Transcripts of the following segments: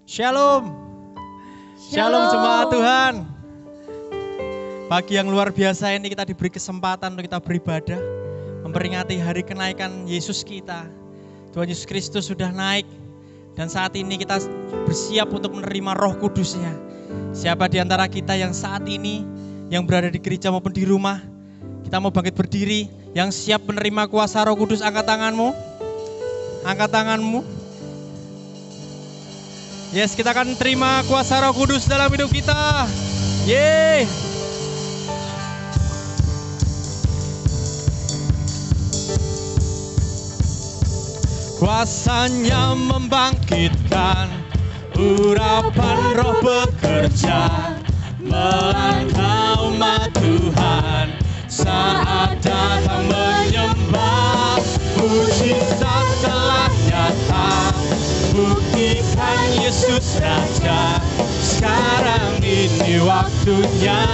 Shalom. Shalom jemaat Tuhan. Pagi yang luar biasa ini kita diberi kesempatan untuk kita beribadah, memperingati hari kenaikan Yesus kita. Tuhan Yesus Kristus sudah naik dan saat ini kita bersiap untuk menerima Roh Kudus-Nya. Siapa di antara kita yang saat ini yang berada di gereja maupun di rumah, kita mau bangkit berdiri, yang siap menerima kuasa Roh Kudus, angkat tanganmu. Angkat tanganmu. Yes, kita akan terima kuasa Roh Kudus dalam hidup kita. Yeay. Kuasanya membangkitkan, urapan Roh bekerja, melanda umat Tuhan saat datang menyembah. Mujizat telah nyata, buktikan Yesus Raja. Sekarang ini waktunya,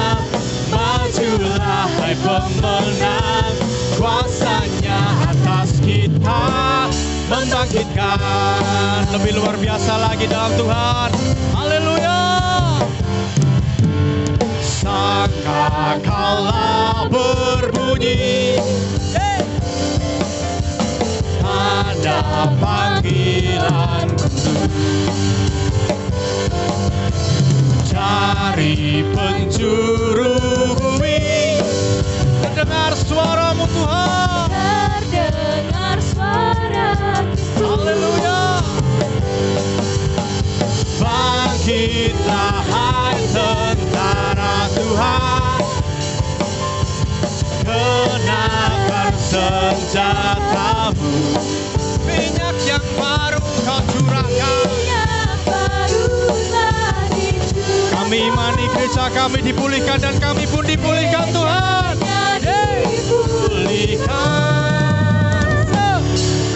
majulah hai pemenang. Kuasanya atas kita membangkitkan, lebih luar biasa lagi dalam Tuhan. Haleluya. Sangkakala berbunyi, ada panggilanku, cari penjuru bumi. Terdengar suaramu Tuhan, terdengar suara Kristus. Haleluya. Bangkitlah hai tentara Tuhan, kenakan senjatamu. Minyak yang baru kau curahkan, kami imani gereja kami dipulihkan dan kami pun dipulihkan Tuhan. Dipulihkan,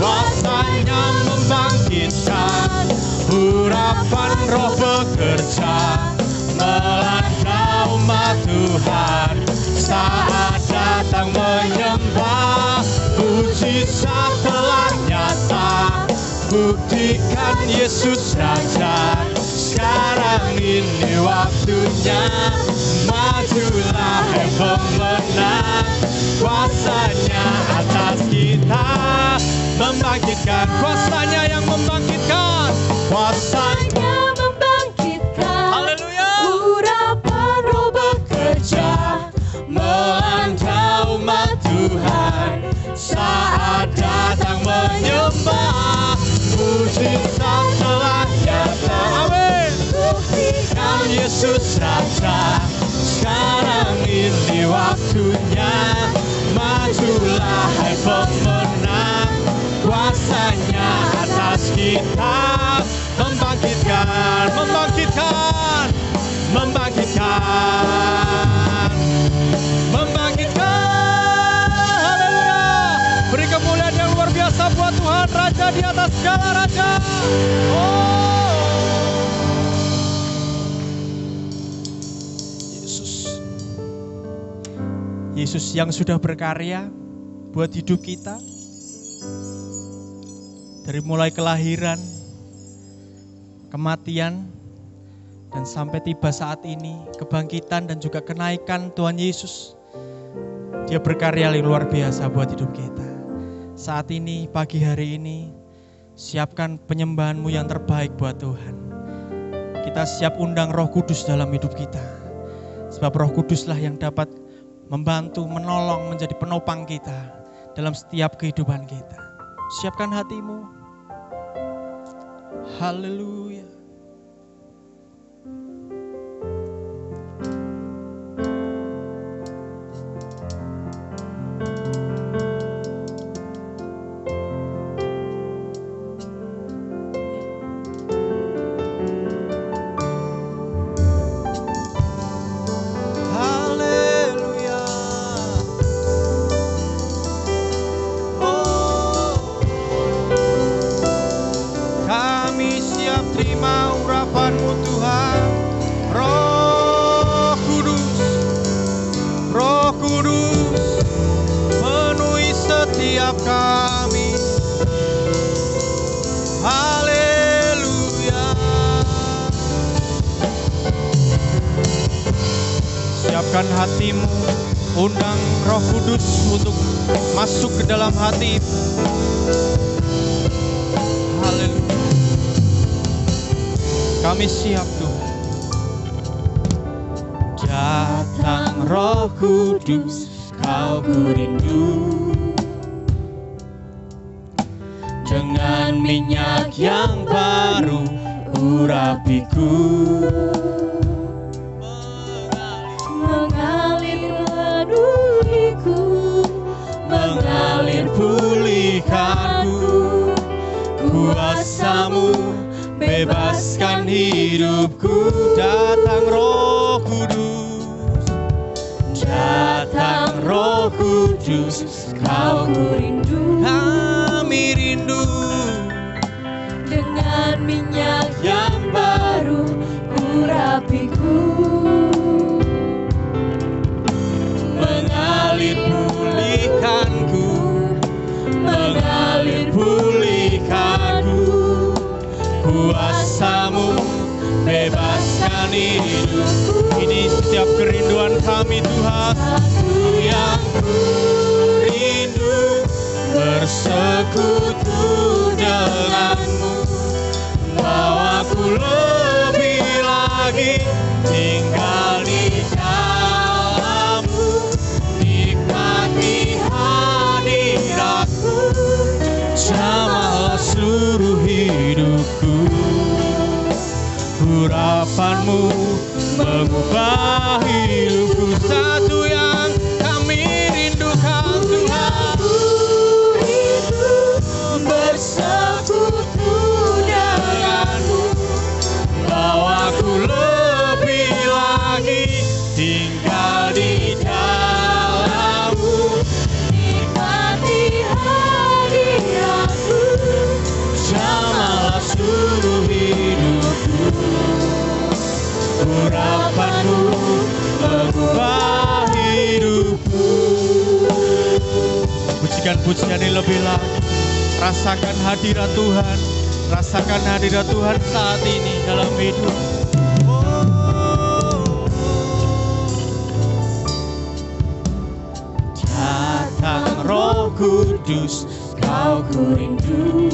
kuasanya membangkitkan, urapan Roh bekerja, melanda umat Tuhan saat datang menyembah. Mujizat telah nyata, buktikan Yesus Raja. Sekarang ini waktunya, majulah hai pemenang. Kuasanya atas kita membangkitkan, kuasanya yang membangkitkan, kuasanya membangkitkan. Haleluya. Urapan Roh bekerja, melanda umat Tuhan saat datang menyembah. Mujizat telah nyata, amin, buktikan Yesus Raja. Sekarang ini waktunya, majulah hai pemenang. Kuasanya atas kita membangkitkan, membangkitkan, membangkitkan, membangkitkan. Haleluya. Beri kemuliaan yang luar biasa buat Tuhan, Raja di atas segala raja. Yesus yang sudah berkarya buat hidup kita, dari mulai kelahiran, kematian, dan sampai tiba saat ini, kebangkitan dan juga kenaikan Tuhan Yesus. Dia berkarya luar biasa buat hidup kita. Saat ini, pagi hari ini, siapkan penyembahanmu yang terbaik buat Tuhan. Kita siap undang Roh Kudus dalam hidup kita. Sebab Roh Kuduslah yang dapat membantu, menolong, menjadi penopang kita dalam setiap kehidupan kita. Siapkan hatimu. Haleluya. setiap kami. Haleluya. rasakan hatimu. Undang Roh Kudus untuk masuk ke dalam hati. Haleluya. Kami siap Tuhan. Datang Roh Kudus, Kau ku rindu. Dengan minyak yang baru urapiku. Mengalir peduliku, Mengalir pulihkanku. Kuasa-Mu bebaskan hidupku. Datang Roh Kudus, datang Roh Kudus, Kau ku rindu. kami rindu. Dengan minyak yang baru urapiku. Mengalir pulihkanku, mengalir pulihkanku. Kuasa-Mu bebaskan hidupku. Ini setiap kerinduan kami Tuhan. Yang ku rindu bersekutu dengan-Mu. Bawaku lebih lagi tinggal di dalam-Mu. Nikmati hadirat-Mu. Jamahlah seluruh hidupku. Urapan-Mu mengubah hidupku. Satu yang kami rindukan Tuhan. Bersekutu dengan-Mu. Bawaku lebih lagi tinggal di dalam-Mu. Nikmati hadirat-Mu. Jamahlah seluruh hidupku. Urapan-Mu mengubah hidupku. Pujikan pujian ini lebih lagi. Rasakan hadirat Tuhan. Rasakan hadirat Tuhan saat ini dalam hidup. Datang Roh Kudus, Kau ku rindu.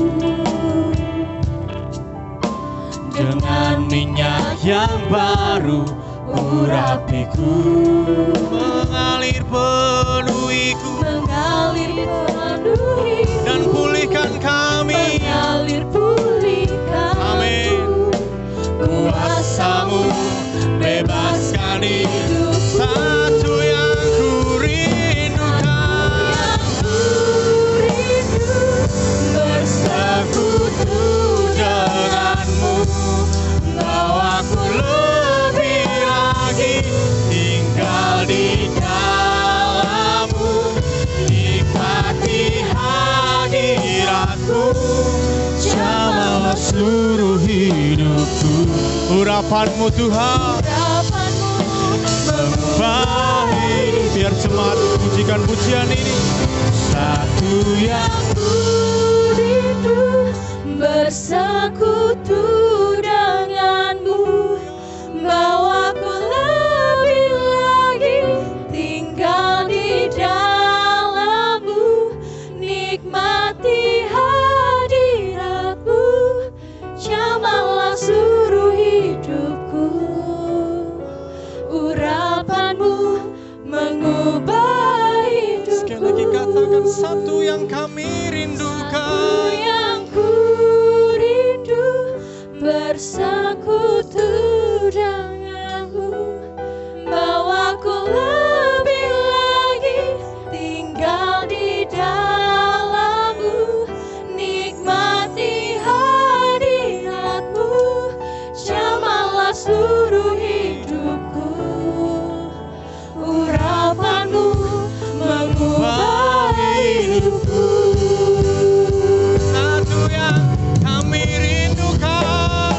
Dengan minyak yang baru urapiku. Mengalir penuhiku Mengalir peduliku. dan pulihkan kami. Mengalir pulihkan. Amin. Kuasa-Mu bebaskan hidup. Satu yang ku rindukan. Bersekutu dengan-Mu. Bawaku lebih lagi tinggal di dalam-Mu. Nikmati hadirat-Mu. Jamahlah seluruh hidupku. Urapan-Mu Tuhan mengubah hidup. Biar jemaat pujikan pujian ini. Satu yang rindu bersekutu dengan-Mu. Bawaku lebih lagi tinggal di dalam-Mu. Nikmati hadirat-Mu. Jamahlah seluruh hidupku. Urapan-Mu mengubah hidupku. sekali lagi katakan satu yang kami rindukan. Yang ku rindu bersekutu dengan-Mu. Bawaku lebih lagi tinggal di dalam-Mu. Nikmati hadirat-Mu. Jamahlah seluruh hidupku. Urapan-Mu mengubah hidupku. Satu yang kami rindukan.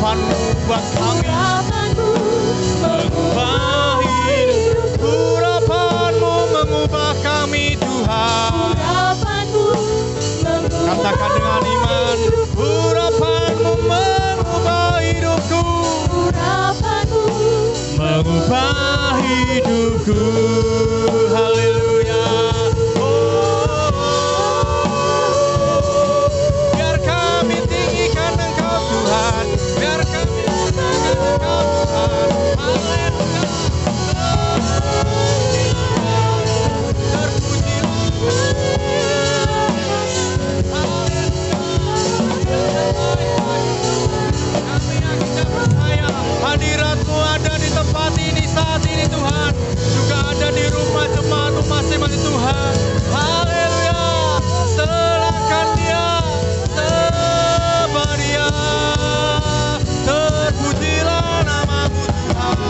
urapan-Mu buat kami. Urapan-Mu Mengubah hidup, urapan-Mu mengubah kami Tuhan. Urapan-Mu mengubah Katakan dengan iman, urapan-Mu mengubah hidupku. Urapan-Mu Mengubah hidupku. Haleluya. Biar kami tinggikan Engkau Tuhan. Biar kami tinggikan Engkau Tuhan. Haleluya. Hadirat-Mu ada di tempat ini saat ini Tuhan, juga ada di rumah jemaat-Mu masing-masing Tuhan. Haleluya. Selangkan Dia, sembah Dia, terpujilah nama-Mu Tuhan.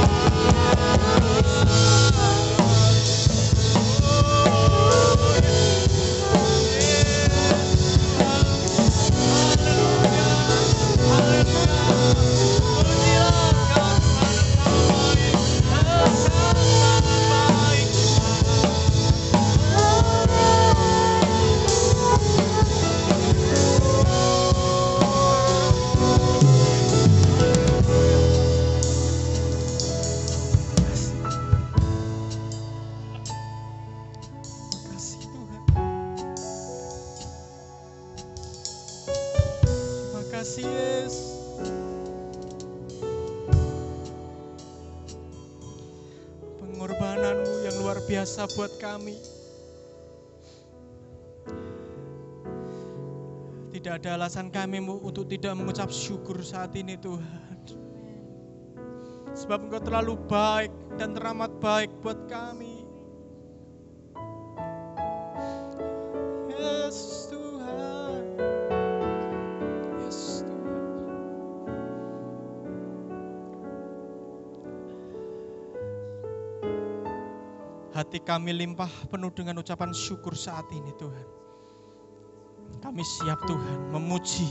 Pengorbanan-Mu yang luar biasa buat kami. Tidak ada alasan kami untuk tidak mengucap syukur saat ini Tuhan. Sebab Engkau terlalu baik dan teramat baik buat kami. Yes Tuhan. Yes Tuhan. Hati kami limpah penuh dengan ucapan syukur saat ini Tuhan. Kami siap Tuhan memuji,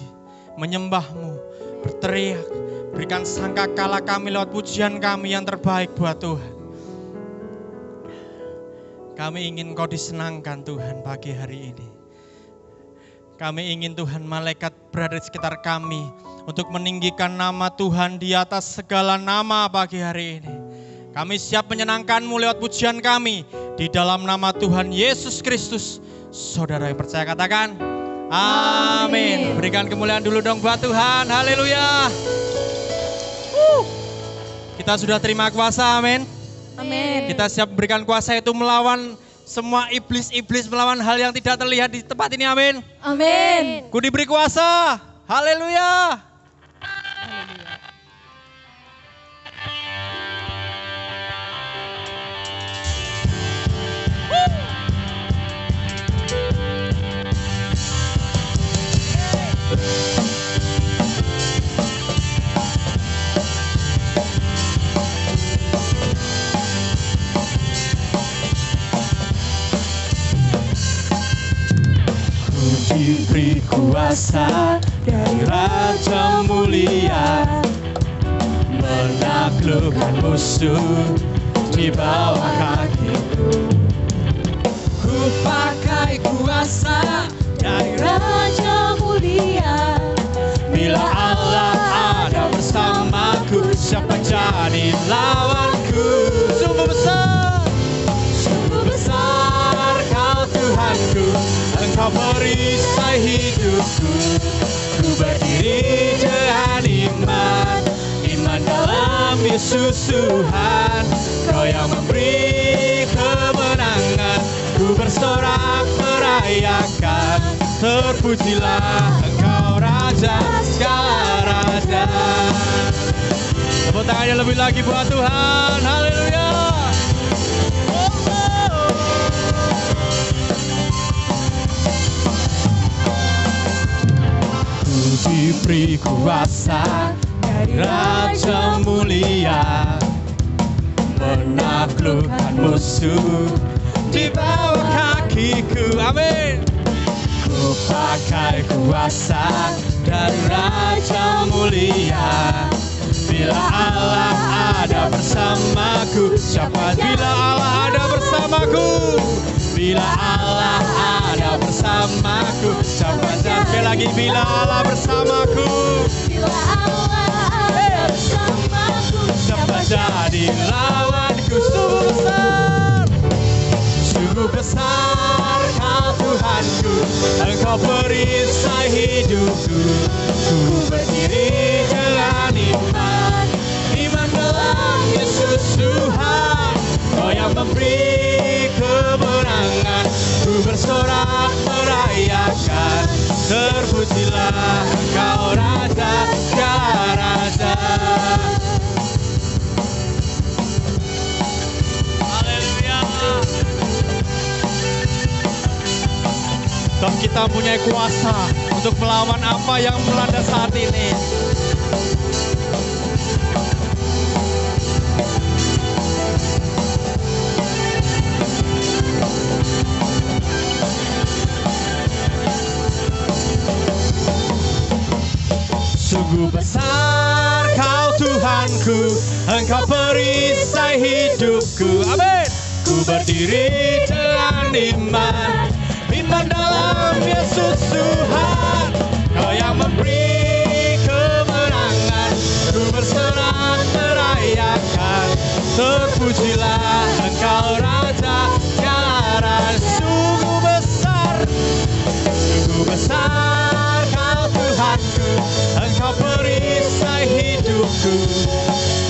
menyembah-Mu, berteriak, berikan sangkakala kami lewat pujian kami yang terbaik buat Tuhan. Kami ingin Kau disenangkan Tuhan pagi hari ini. Kami ingin Tuhan malaikat berada di sekitar kami untuk meninggikan nama Tuhan di atas segala nama pagi hari ini. Kami siap menyenangkan-Mu lewat pujian kami di dalam nama Tuhan Yesus Kristus. Saudara yang percaya katakan, amin. Berikan kemuliaan dulu dong buat Tuhan. Haleluya. Kita sudah terima kuasa, amin. Amin. Kita siap berikan kuasa itu melawan semua iblis-iblis, melawan hal yang tidak terlihat di tempat ini, amin. Amin. Ku diberi kuasa. Haleluya. Diberi kuasa dari Raja Mulia, menaklukkan musuh di bawah kakiku. Ku pakai kuasa dari Raja Mulia, bila Allah ada bersamaku, siapa jadi lawanku? Sungguh besar Kau Tuhanku, Engkau perisai hidupku. Ku berdiri dengan iman dalam Yesus Tuhan. Kau yang memberi kemenangan, ku bersorak merayakan. Terpujilah Engkau Raja segala raja. Tepuk tangannya lebih lagi buat Tuhan. Haleluya. Diberi kuasa dari Raja Mulia, menaklukkan musuh di bawah kakiku, amin. Ku pakai kuasa dari Raja Mulia, Bila Allah ada bersamaku, siapa bila Allah ada bersamaku? Bila Allah ada bersamaku, siapa sekali lagi bila Allah bersamaku? Bila Allah ada bersamaku, Siapa jadi lawanku? Sungguh besar, sungguh besar Kau Tuhanku, Engkau perisai hidupku. Ku berdiri dengan iman, iman dalam Yesus Tuhan. Kau yang memberi kemenangan, ku bersorak merayakan. Terpujilah Engkau Raja, ya Raja. Haleluya. Dan kita punya kuasa untuk melawan apa yang melanda saat ini. Sungguh besar Kau Tuhanku, Engkau perisai hidupku. Amin. Ku berdiri dengan iman, iman dalam Yesus Tuhan. Kau yang memberi kemenangan, ku bersorak merayakan. Terpujilah Engkau Raja, ya Raja. Sungguh besar Kau Tuhanku, Engkau perisai hidupku.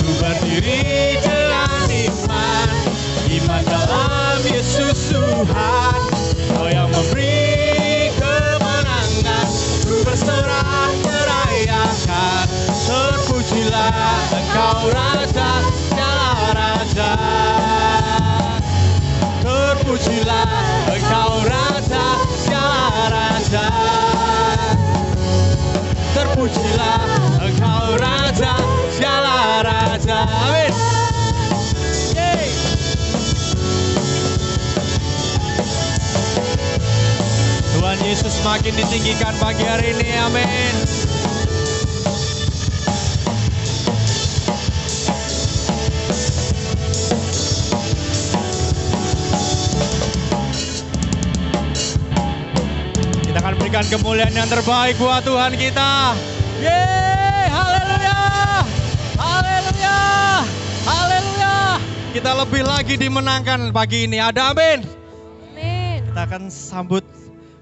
Ku berdiri dengan iman, iman dalam Yesus Tuhan. Kau yang memberi kemenangan, ku bersorak merayakan. Terpujilah Engkau Raja, ya Raja. Terpujilah Engkau Raja, ya Raja. Terpujilah Engkau Raja, ya Raja. Amin. Yeay. Tuhan Yesus makin ditinggikan pagi hari ini. Amin. Kita akan berikan kemuliaan yang terbaik buat Tuhan kita. Yeay, haleluya. Haleluya. Haleluya. Kita lebih lagi dimenangkan pagi ini. Ada amin. Amin. Kita akan sambut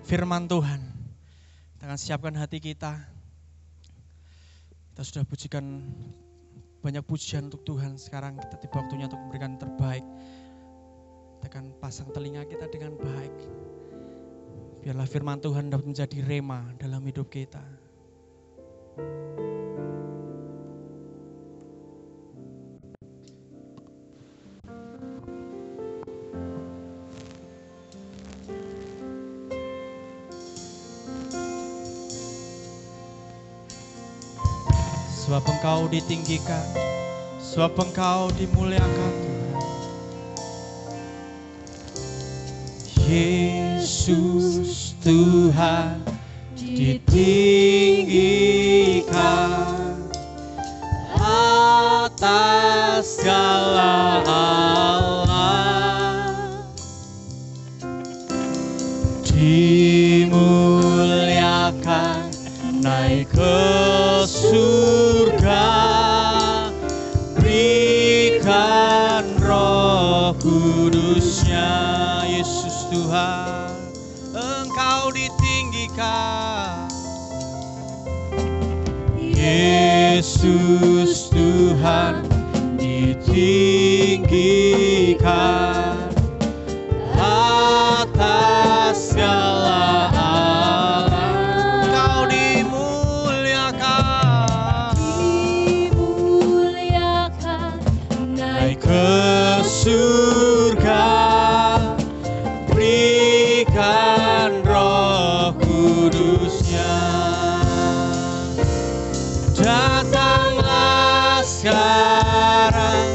firman Tuhan. Kita akan siapkan hati kita. Kita sudah pujikan banyak pujian untuk Tuhan. Sekarang kita tiba waktunya untuk memberikan yang terbaik. Kita akan pasang telinga kita dengan baik. Biarlah firman Tuhan dapat menjadi rema dalam hidup kita. Sebab Engkau ditinggikan, sebab Engkau dimuliakan Tuhan. Yesus Tuhan ditinggikan atas segala Allah, dimuliakan naik ke surga, berikan Roh Kudus-Nya. Yesus Tuhan, Engkau ditinggikan. Yesus Tuhan ditinggikan atas segala Allah. Engkau dimuliakan, naik ke surga, berikan Roh Kudus-Nya. Datanglah sekarang,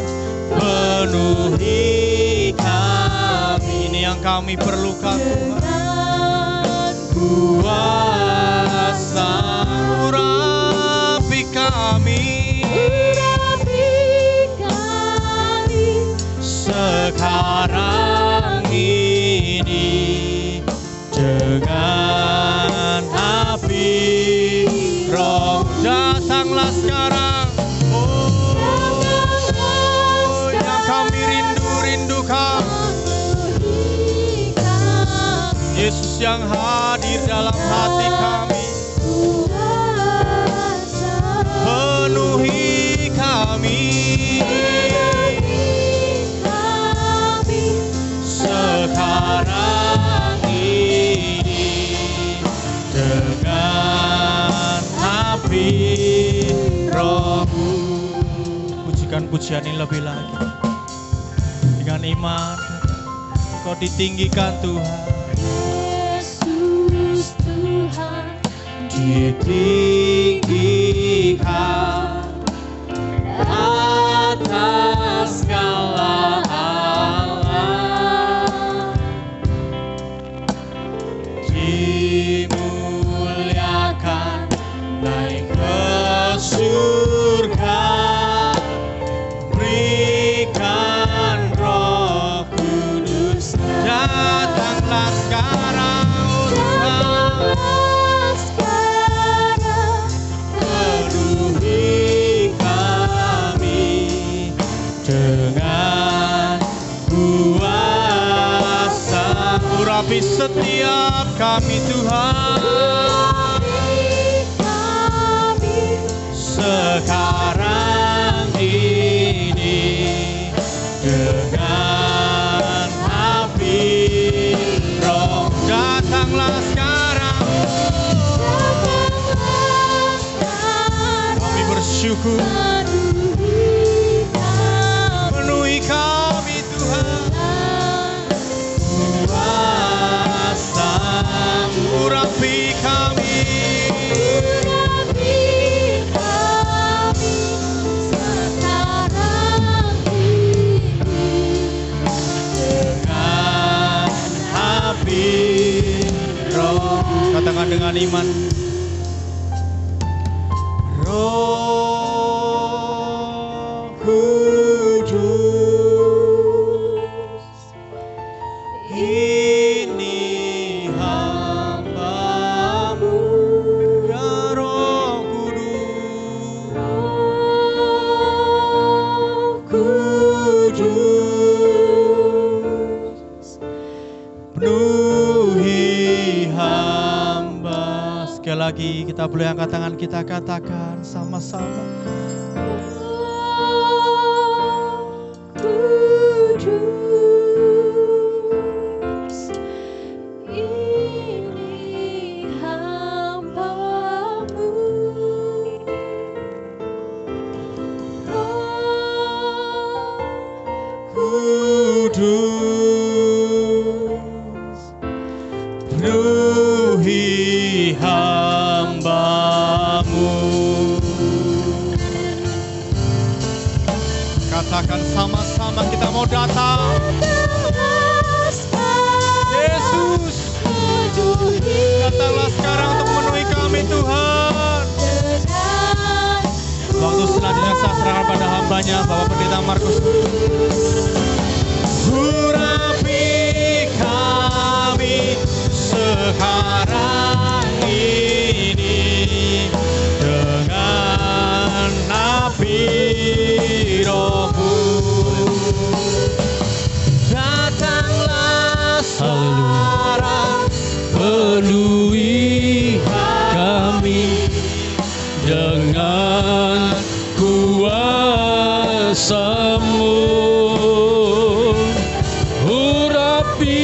penuhi kami. Ini yang kami perlukan Tuhan. Kuasa urapi kami. sekarang ini dengan api Roh. Datanglah sekarang, oh yang kami rindu-rindukan, Yesus yang hadir dalam hati kami. Penuhi kami sekarang ini dengan api Roh-Mu. Pujikan pujian ini lebih lagi dengan iman. Kau ditinggikan Tuhan, Yesus Tuhan, ditinggikan atas segala alam, dimuliakan naik ke surga, berikan Roh Kudus. Datanglah sekarang, Tuhan, penuhi kami dengan kuasa. Urapi setiap kami Tuhan, sekarang ini dengan api Roh. Datanglah sekarang, kami bersyukur. Penuhi kami Tuhan, kuasa-Mu. Urapi kami sekarang ini dengan api Roh. Katakan dengan iman, Roh Kudus, ini hamba-Mu. Ya Roh Kudus, penuhi hamba. Sekali lagi kita boleh angkat tangan, kita katakan sama-sama, Kudus, ini hamba-Mu. Kudus, penuhi hamba-Mu. Katakan sama-sama, kita mau datang. Yesus, datanglah sekarang untuk memenuhi kami Tuhan. Waktu selanjutnya saya serahkan pada hamba-Nya, Bapak Pendeta Markus. Urapi kami sekarang ini dengan api Roh-Mu. Datanglah sekarang, penuhi kami dengan kuasa-Mu. Urapi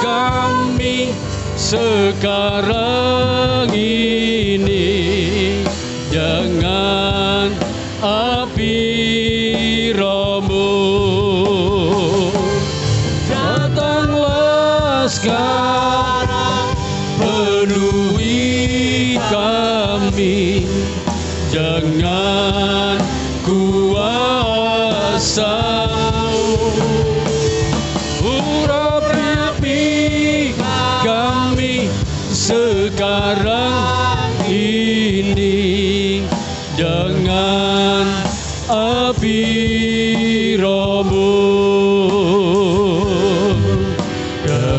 kami sekarang ini dengan api Roh-Mu. Datanglah sekarang, penuhi kami dengan kuasa-Mu. Urapi kami sekarang ini dengan api Roh-Mu.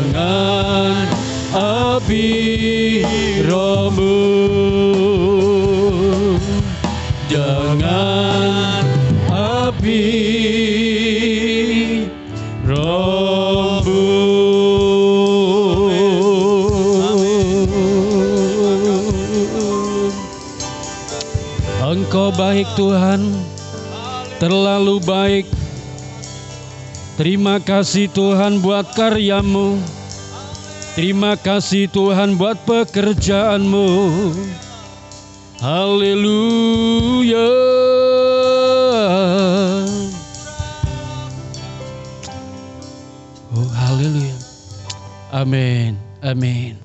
dengan api Rohmu, dengan api Rohmu. Engkau baik Tuhan, terlalu baik. Terima kasih Tuhan buat karya-Mu. Terima kasih Tuhan buat pekerjaan-Mu. Haleluya. Oh, haleluya. Amin. Amin.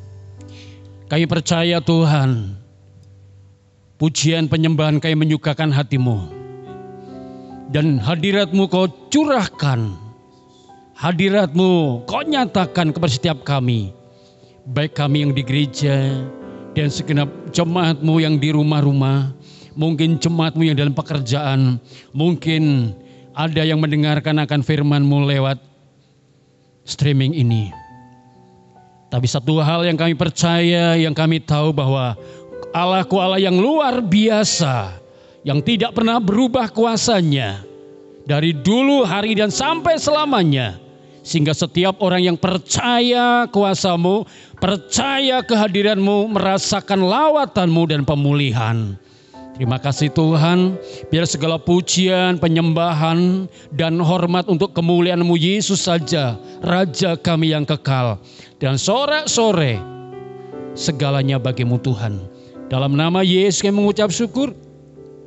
Kami percaya Tuhan, pujian penyembahan kami menyukakan hati-Mu. Dan hadirat-Mu Kau curahkan. Hadirat-Mu Kau nyatakan kepada setiap kami. Baik kami yang di gereja dan segenap jemaat-Mu yang di rumah-rumah. Mungkin jemaat-Mu yang dalam pekerjaan. Mungkin ada yang mendengarkan akan firman-Mu lewat streaming ini. Tapi satu hal yang kami percaya, yang kami tahu bahwa Allah-Ku Allah yang luar biasa, yang tidak pernah berubah kuasanya dari dulu, hari dan sampai selamanya. Sehingga setiap orang yang percaya kuasa-Mu, percaya kehadiran-Mu, merasakan lawatan-Mu dan pemulihan. Terima kasih Tuhan, biar segala pujian, penyembahan, dan hormat untuk kemuliaan-Mu Yesus saja, Raja kami yang kekal. Dan sore-sore, segalanya bagi-Mu Tuhan. Dalam nama Yesus kami mengucap syukur.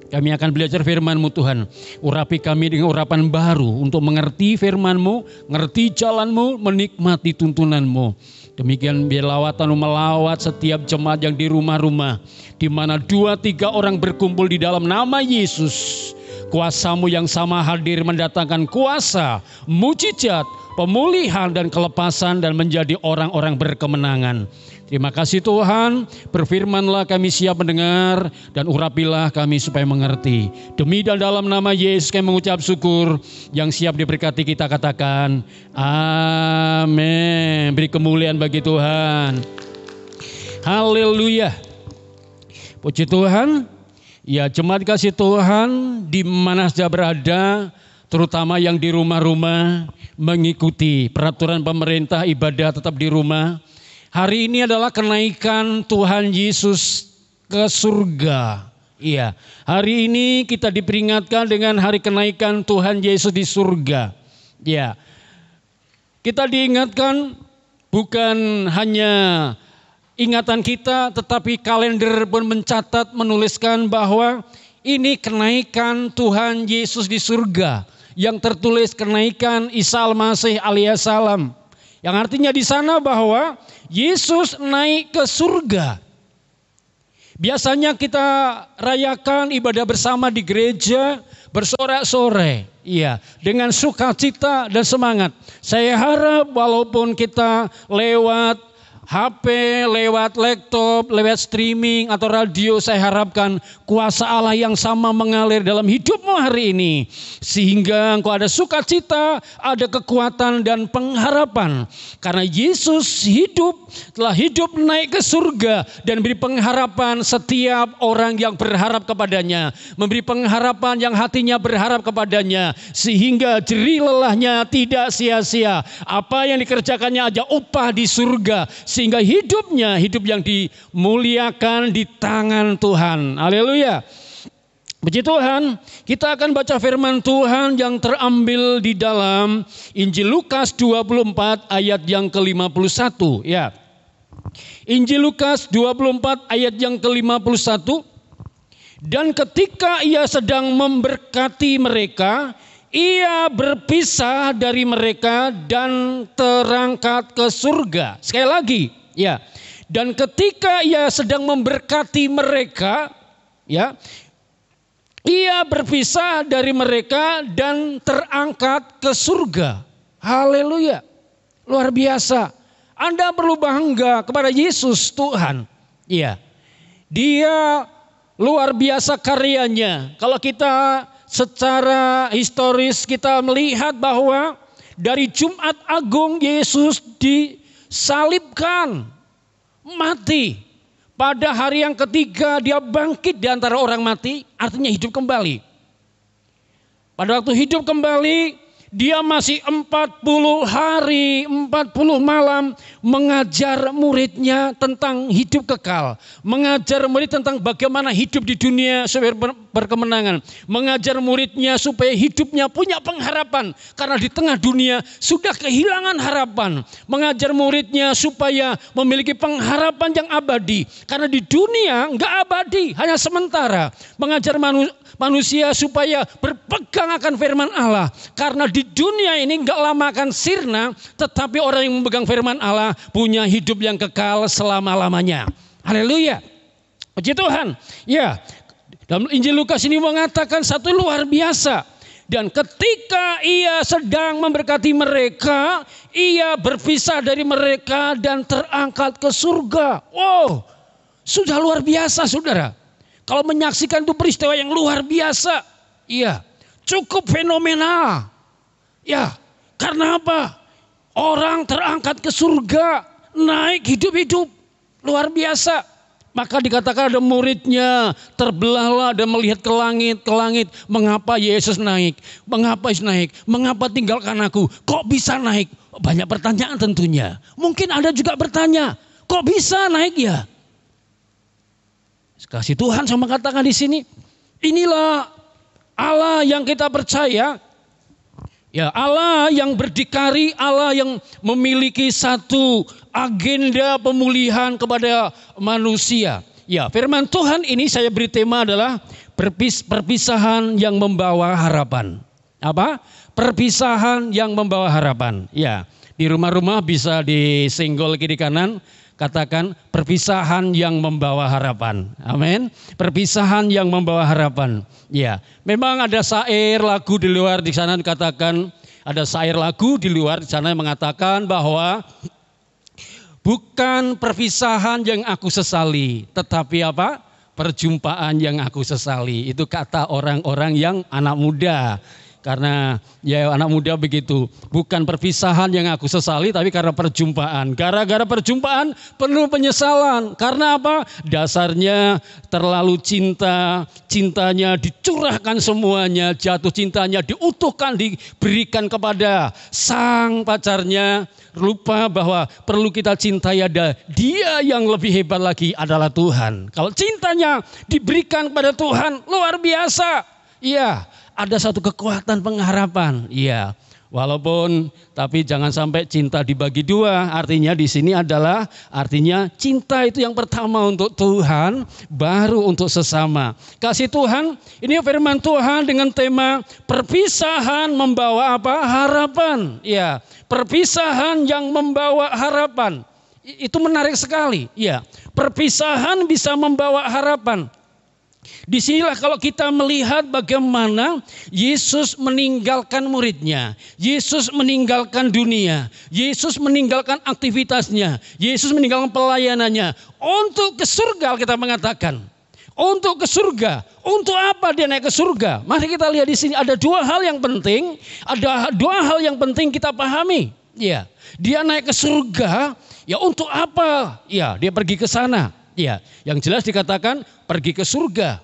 Kami akan belajar firman-Mu Tuhan. Urapi kami dengan urapan baru untuk mengerti firman-Mu, mengerti jalan-Mu, menikmati tuntunan-Mu. Demikian biar lawatan-Mu melawat setiap jemaat yang di rumah-rumah. Di mana 2-3 orang berkumpul di dalam nama Yesus. Kuasa-Mu yang sama hadir mendatangkan kuasa, mujizat, pemulihan dan kelepasan dan menjadi orang-orang berkemenangan. Terima kasih Tuhan, berfirmanlah kami siap mendengar dan urapilah kami supaya mengerti. Demi dan dalam nama Yesus kami mengucap syukur, yang siap diberkati kita katakan amin. Beri kemuliaan bagi Tuhan. Haleluya. Puji Tuhan. Ya, jemaat kasih Tuhan di mana saja berada, terutama yang di rumah-rumah, mengikuti peraturan pemerintah ibadah tetap di rumah. Hari ini adalah kenaikan Tuhan Yesus ke surga. Iya, hari ini kita diperingatkan dengan hari kenaikan Tuhan Yesus di surga. Ya, kita diingatkan bukan hanya ingatan kita, tetapi kalender pun mencatat, menuliskan bahwa ini kenaikan Tuhan Yesus di surga. Yang tertulis kenaikan Isa Al-Masih alias salam. Yang artinya di sana bahwa Yesus naik ke surga. Biasanya kita rayakan ibadah bersama di gereja bersorak-sorai. Iya, dengan sukacita dan semangat. Saya harap walaupun kita lewat HP, lewat laptop, lewat streaming atau radio, saya harapkan kuasa Allah yang sama mengalir dalam hidupmu hari ini. Sehingga engkau ada sukacita, ada kekuatan dan pengharapan. Karena Yesus telah hidup naik ke surga dan beri pengharapan setiap orang yang berharap kepadanya. Memberi pengharapan yang hatinya berharap kepadanya. Sehingga jerih lelahnya tidak sia-sia. Apa yang dikerjakannya aja upah di surga. Sehingga hidupnya hidup yang dimuliakan di tangan Tuhan. Haleluya. Puji Tuhan, kita akan baca firman Tuhan yang terambil di dalam Injil Lukas 24 ayat yang ke-51. Ya. Injil Lukas 24 ayat yang ke-51. Dan ketika ia sedang memberkati mereka, ia berpisah dari mereka dan terangkat ke surga. Sekali lagi, ya. Dan ketika ia sedang memberkati mereka, ya, ia berpisah dari mereka dan terangkat ke surga. Haleluya. Luar biasa. Anda perlu bangga kepada Yesus Tuhan. Ya. Dia luar biasa karyanya. Kalau kita secara historis kita melihat bahwa dari Jumat Agung Yesus disalibkan, mati. Pada hari yang ketiga dia bangkit di antara orang mati, artinya hidup kembali. Pada waktu hidup kembali, dia masih 40 hari, 40 malam mengajar muridnya tentang hidup kekal. Mengajar murid tentang bagaimana hidup di dunia supaya berkemenangan. Mengajar muridnya supaya hidupnya punya pengharapan. Karena di tengah dunia sudah kehilangan harapan. Mengajar muridnya supaya memiliki pengharapan yang abadi. Karena di dunia enggak abadi, hanya sementara. Mengajar manusia supaya berpegang akan firman Allah. Karena di dunia ini enggak lama akan sirna, tetapi orang yang memegang firman Allah punya hidup yang kekal selama-lamanya. Haleluya. Puji Tuhan. Ya, dalam Injil Lukas ini mengatakan satu luar biasa. Dan ketika ia sedang memberkati mereka, ia berpisah dari mereka dan terangkat ke surga. Wow, sudah luar biasa saudara. Kalau menyaksikan itu peristiwa yang luar biasa. Iya, cukup fenomenal. Ya, karena apa? Orang terangkat ke surga, naik hidup-hidup, luar biasa. Maka dikatakan ada muridnya terbelahlah dan melihat ke langit. Mengapa Yesus naik? Mengapa Yesus naik? Mengapa tinggalkan aku? Kok bisa naik? Banyak pertanyaan tentunya. Mungkin Anda juga bertanya, kok bisa naik ya? Kasih Tuhan sama katakan di sini, inilah Allah yang kita percaya. Ya, Allah yang berdikari, Allah yang memiliki satu agenda pemulihan kepada manusia. Ya, firman Tuhan ini saya beri tema adalah perpisahan yang membawa harapan. Apa? Perpisahan yang membawa harapan. Ya, di rumah-rumah bisa disenggol kiri kanan, katakan perpisahan yang membawa harapan. Amin. Perpisahan yang membawa harapan. Ya, memang ada syair lagu di luar di sana dikatakan, ada syair lagu di luar di sana yang mengatakan bahwa bukan perpisahan yang aku sesali, tetapi apa? Perjumpaan yang aku sesali. Itu kata orang-orang yang anak muda. Karena ya anak muda begitu, bukan perpisahan yang aku sesali tapi karena perjumpaan. Gara-gara perjumpaan penuh penyesalan. Karena apa? Dasarnya terlalu cinta, cintanya dicurahkan semuanya, jatuh cintanya diutuhkan, diberikan kepada sang pacarnya. Lupa bahwa perlu kita cintai ada dia yang lebih hebat lagi adalah Tuhan. Kalau cintanya diberikan kepada Tuhan luar biasa. Iya. Ada satu kekuatan pengharapan, iya. Walaupun, tapi jangan sampai cinta dibagi dua. Artinya di sini adalah artinya cinta itu yang pertama untuk Tuhan, baru untuk sesama. Kasih Tuhan, ini firman Tuhan dengan tema perpisahan membawa apa? Harapan. Ya, perpisahan yang membawa harapan. Itu menarik sekali. Ya, perpisahan bisa membawa harapan. Disinilah kalau kita melihat bagaimana Yesus meninggalkan muridnya, Yesus meninggalkan dunia, Yesus meninggalkan aktivitasnya, Yesus meninggalkan pelayanannya untuk ke surga. Kita mengatakan untuk ke surga. Untuk apa dia naik ke surga? Mari kita lihat di sini ada dua hal yang penting, ada dua hal yang penting kita pahami. Ya, dia naik ke surga. Ya untuk apa? Ya, dia pergi ke sana. Ya, yang jelas dikatakan pergi ke surga.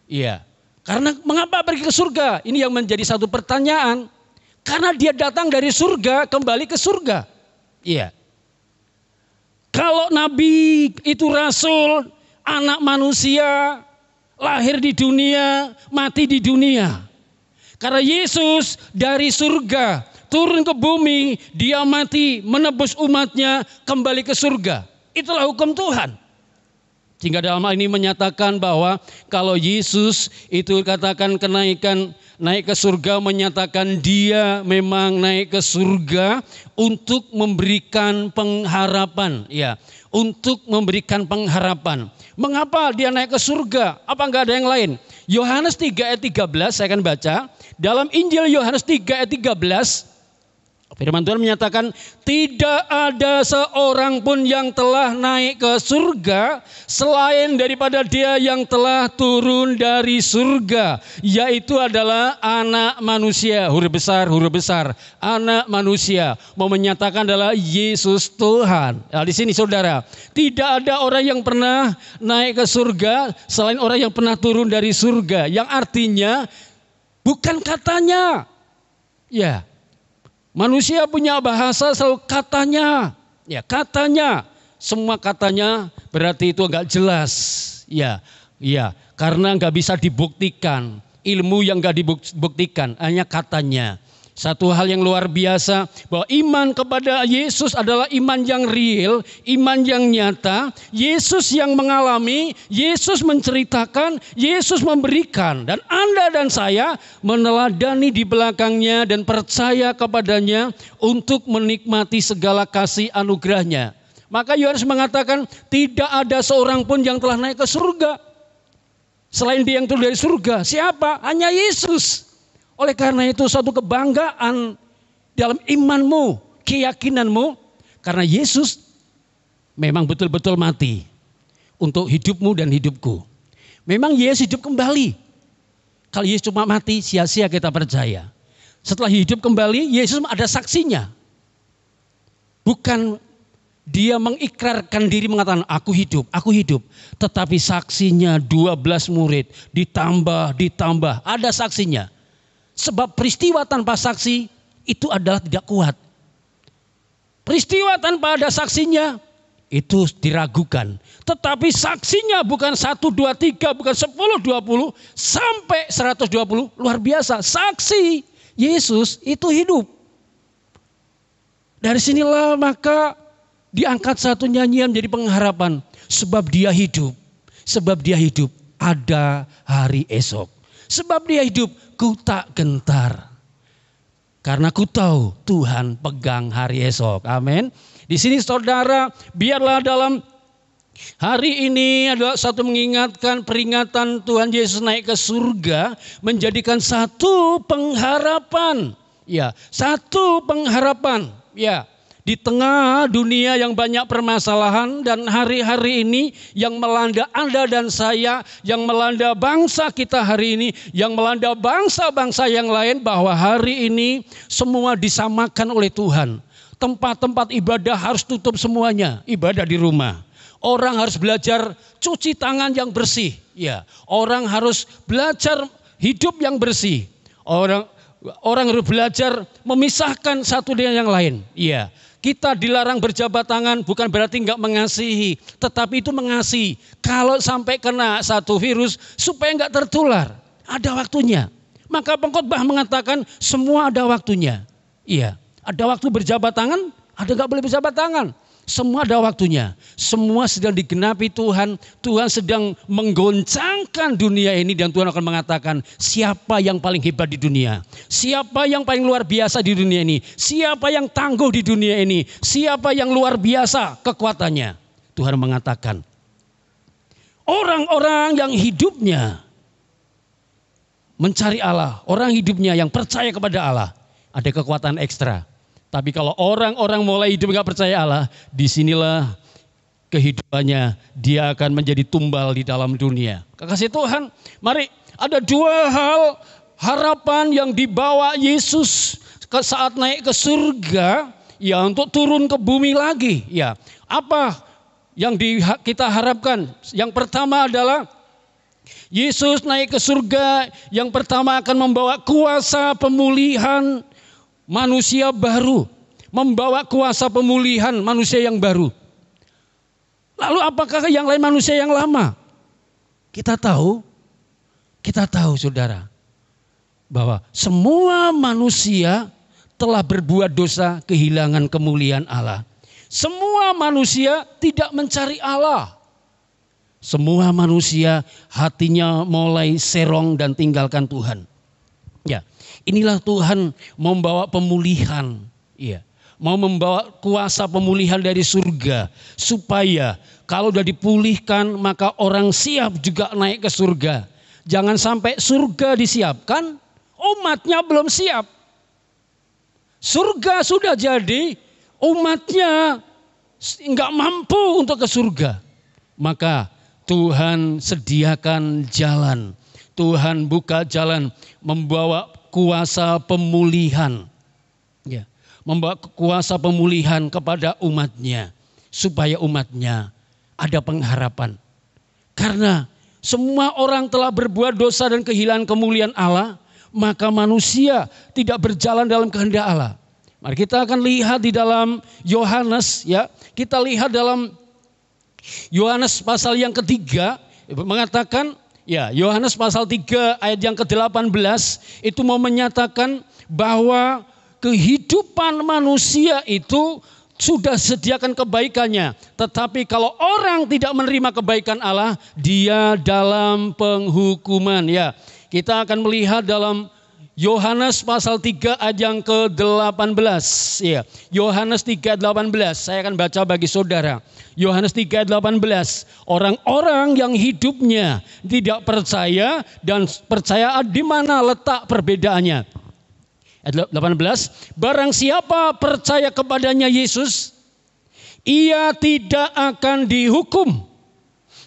Iya. Karena mengapa pergi ke surga? Ini yang menjadi satu pertanyaan. Karena dia datang dari surga kembali ke surga. Iya. Kalau nabi itu rasul, anak manusia, lahir di dunia, mati di dunia. Karena Yesus dari surga turun ke bumi, dia mati menebus umatnya kembali ke surga. Itulah hukum Tuhan. Sehingga dalam hal ini menyatakan bahwa kalau Yesus itu katakan naik ke surga, menyatakan dia memang naik ke surga untuk memberikan pengharapan. Ya, untuk memberikan pengharapan. Mengapa dia naik ke surga? Apa enggak ada yang lain? Yohanes 3 ayat 13 saya akan baca. Dalam Injil Yohanes 3 ayat 13. Firman Tuhan menyatakan tidak ada seorang pun yang telah naik ke surga selain daripada dia yang telah turun dari surga, yaitu adalah anak manusia, huruf besar, anak manusia. Mau menyatakan adalah Yesus Tuhan. Nah, di sini saudara, tidak ada orang yang pernah naik ke surga selain orang yang pernah turun dari surga, yang artinya bukan katanya. Ya. Manusia punya bahasa selalu katanya, ya katanya, semua katanya berarti itu enggak jelas, ya, karena enggak bisa dibuktikan, ilmu yang enggak dibuktikan, hanya katanya. Satu hal yang luar biasa bahwa iman kepada Yesus adalah iman yang real, iman yang nyata. Yesus yang mengalami, Yesus menceritakan, Yesus memberikan. Dan Anda dan saya meneladani di belakangnya dan percaya kepadanya untuk menikmati segala kasih anugerahnya. Maka Yohanes mengatakan tidak ada seorang pun yang telah naik ke surga selain dia yang turun dari surga. Siapa? Hanya Yesus. Oleh karena itu suatu kebanggaan dalam imanmu, keyakinanmu, karena Yesus memang betul-betul mati untuk hidupmu dan hidupku. Memang Yesus hidup kembali. Kalau Yesus cuma mati, sia-sia kita percaya. Setelah hidup kembali, Yesus ada saksinya. Bukan dia mengikrarkan diri mengatakan aku hidup. Tetapi saksinya 12 murid ditambah, ada saksinya. Sebab peristiwa tanpa saksi itu adalah tidak kuat. Peristiwa tanpa ada saksinya itu diragukan. Tetapi saksinya bukan 1, 2, 3, bukan 10, 20, sampai 120. Luar biasa. Saksi Yesus itu hidup. Dari sinilah maka diangkat satu nyanyian menjadi pengharapan. Sebab dia hidup. Sebab dia hidup ada hari esok. Sebab dia hidup, ku tak gentar. Karena ku tahu Tuhan pegang hari esok. Amin. Di sini saudara, biarlah dalam hari ini adalah satu mengingatkan peringatan Tuhan Yesus naik ke surga. Menjadikan satu pengharapan. Ya, satu pengharapan. Ya. Di tengah dunia yang banyak permasalahan dan hari-hari ini yang melanda Anda dan saya, yang melanda bangsa kita hari ini, yang melanda bangsa-bangsa yang lain, bahwa hari ini semua disamakan oleh Tuhan. Tempat-tempat ibadah harus tutup semuanya, ibadah di rumah. Orang harus belajar cuci tangan yang bersih, ya. Orang harus belajar hidup yang bersih. Orang harus belajar memisahkan satu dengan yang lain, ya. Kita dilarang berjabat tangan bukan berarti enggak mengasihi, tetapi itu mengasihi. Kalau sampai kena satu virus supaya enggak tertular, ada waktunya. Maka pengkhotbah mengatakan semua ada waktunya. Iya, ada waktu berjabat tangan, ada enggak boleh berjabat tangan. Semua ada waktunya. Semua sedang digenapi Tuhan. Tuhan sedang menggoncangkan dunia ini dan Tuhan akan mengatakan siapa yang paling hebat di dunia. Siapa yang paling luar biasa di dunia ini. Siapa yang tangguh di dunia ini. Siapa yang luar biasa kekuatannya. Tuhan mengatakan orang-orang yang hidupnya mencari Allah. Orang hidupnya yang percaya kepada Allah. Ada kekuatan ekstra. Tapi kalau orang-orang mulai hidup gak percaya Allah, disinilah kehidupannya dia akan menjadi tumbal di dalam dunia. Kekasih Tuhan, mari ada dua hal harapan yang dibawa Yesus saat naik ke surga, ya untuk turun ke bumi lagi. Ya, apa yang kita harapkan? Yang pertama adalah Yesus naik ke surga, yang pertama akan membawa kuasa pemulihan manusia baru, membawa kuasa pemulihan manusia yang baru. Lalu apakah yang lain manusia yang lama? Kita tahu saudara, bahwa semua manusia telah berbuat dosa, kehilangan kemuliaan Allah. Semua manusia tidak mencari Allah. Semua manusia hatinya mulai serong dan tinggalkan Tuhan. Ya. Inilah Tuhan membawa pemulihan, ya, mau membawa kuasa pemulihan dari surga, supaya kalau sudah dipulihkan maka orang siap juga naik ke surga. Jangan sampai surga disiapkan, umatnya belum siap. surga sudah jadi, umatnya nggak mampu untuk ke surga. Maka Tuhan sediakan jalan. Tuhan buka jalan, membawa kuasa pemulihan. Ya, membawa kuasa pemulihan kepada umatnya. Supaya umatnya ada pengharapan. Karena semua orang telah berbuat dosa dan kehilangan kemuliaan Allah, maka manusia tidak berjalan dalam kehendak Allah. Mari kita akan lihat di dalam Yohanes, ya. Kita lihat dalam Yohanes pasal yang ketiga mengatakan, ya, Yohanes pasal 3 ayat yang ke-18 itu mau menyatakan bahwa kehidupan manusia itu sudah sediakan kebaikannya. Tetapi kalau orang tidak menerima kebaikan Allah, dia dalam penghukuman. Ya, kita akan melihat dalam Yohanes pasal 3 ayat yang ke-18. Ya, Yohanes 3 ayat 18. Saya akan baca bagi saudara. Yohanes 3 ayat 18. Orang-orang yang hidupnya tidak percaya dan percaya, di mana letak perbedaannya? Ayat 18. Barang siapa percaya kepadanya Yesus, ia tidak akan dihukum.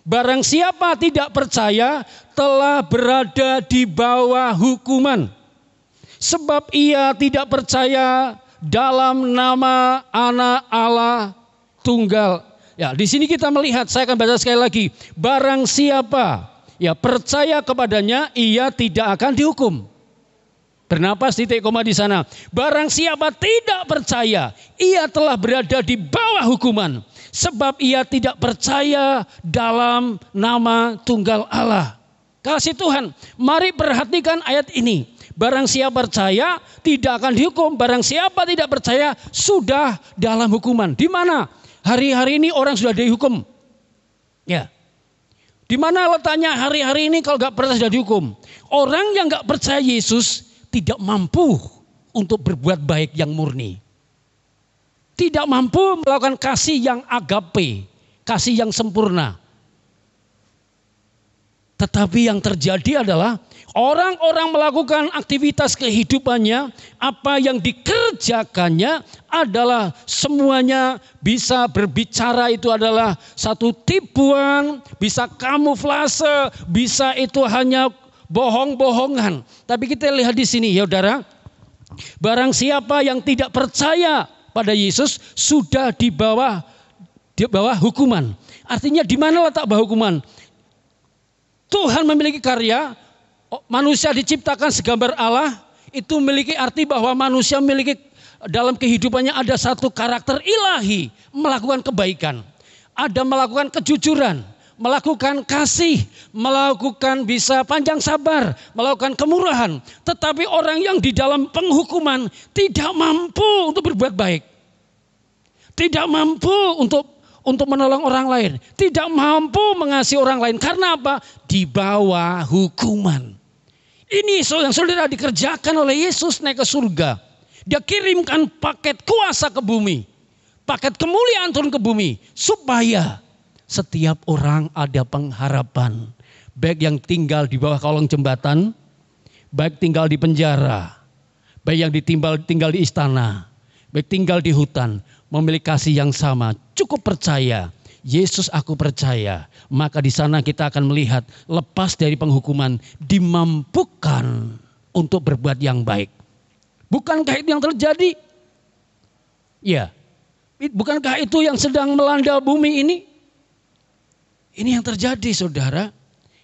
Barang siapa tidak percaya telah berada di bawah hukuman. Sebab ia tidak percaya dalam nama Anak Allah Tunggal. Ya, di sini kita melihat, saya akan baca sekali lagi. Barang siapa ya percaya kepadanya, ia tidak akan dihukum. Bernapas, titik koma di sana. Barang siapa tidak percaya, ia telah berada di bawah hukuman. Sebab ia tidak percaya dalam nama Tunggal Allah. Kasih Tuhan, mari perhatikan ayat ini. Barang siapa percaya tidak akan dihukum. Barang siapa tidak percaya sudah dalam hukuman. Di mana? Hari-hari ini orang sudah dihukum. Ya. Di mana letaknya hari-hari ini kalau nggak percaya sudah dihukum? Orang yang nggak percaya Yesus tidak mampu untuk berbuat baik yang murni. Tidak mampu melakukan kasih yang agape, kasih yang sempurna. Tetapi yang terjadi adalah orang-orang melakukan aktivitas kehidupannya, apa yang dikerjakannya adalah semuanya bisa berbicara, itu adalah satu tipuan, bisa kamuflase, bisa itu hanya bohong-bohongan. Tapi kita lihat di sini ya saudara, barang siapa yang tidak percaya pada Yesus sudah di bawah hukuman. Artinya di mana letak bawah hukuman? Tuhan memiliki karya, manusia diciptakan segambar Allah, itu memiliki arti bahwa manusia memiliki dalam kehidupannya ada satu karakter ilahi, melakukan kebaikan, ada melakukan kejujuran, melakukan kasih, melakukan bisa panjang sabar, melakukan kemurahan. Tetapi orang yang di dalam penghukuman tidak mampu untuk berbuat baik, tidak mampu untuk menolong orang lain, tidak mampu mengasihi orang lain. Karena apa? Di bawah hukuman. Ini yang saudara dikerjakan oleh Yesus naik ke surga. Dia kirimkan paket kuasa ke bumi, paket kemuliaan turun ke bumi, supaya setiap orang ada pengharapan. Baik yang tinggal di bawah kolong jembatan, baik tinggal di penjara, baik yang tinggal di istana, baik tinggal di hutan, memiliki kasih yang sama. Cukup percaya, Yesus aku percaya. Maka di sana kita akan melihat lepas dari penghukuman, dimampukan untuk berbuat yang baik. Bukankah itu yang terjadi? Ya, bukankah itu yang sedang melanda bumi ini? Ini yang terjadi saudara.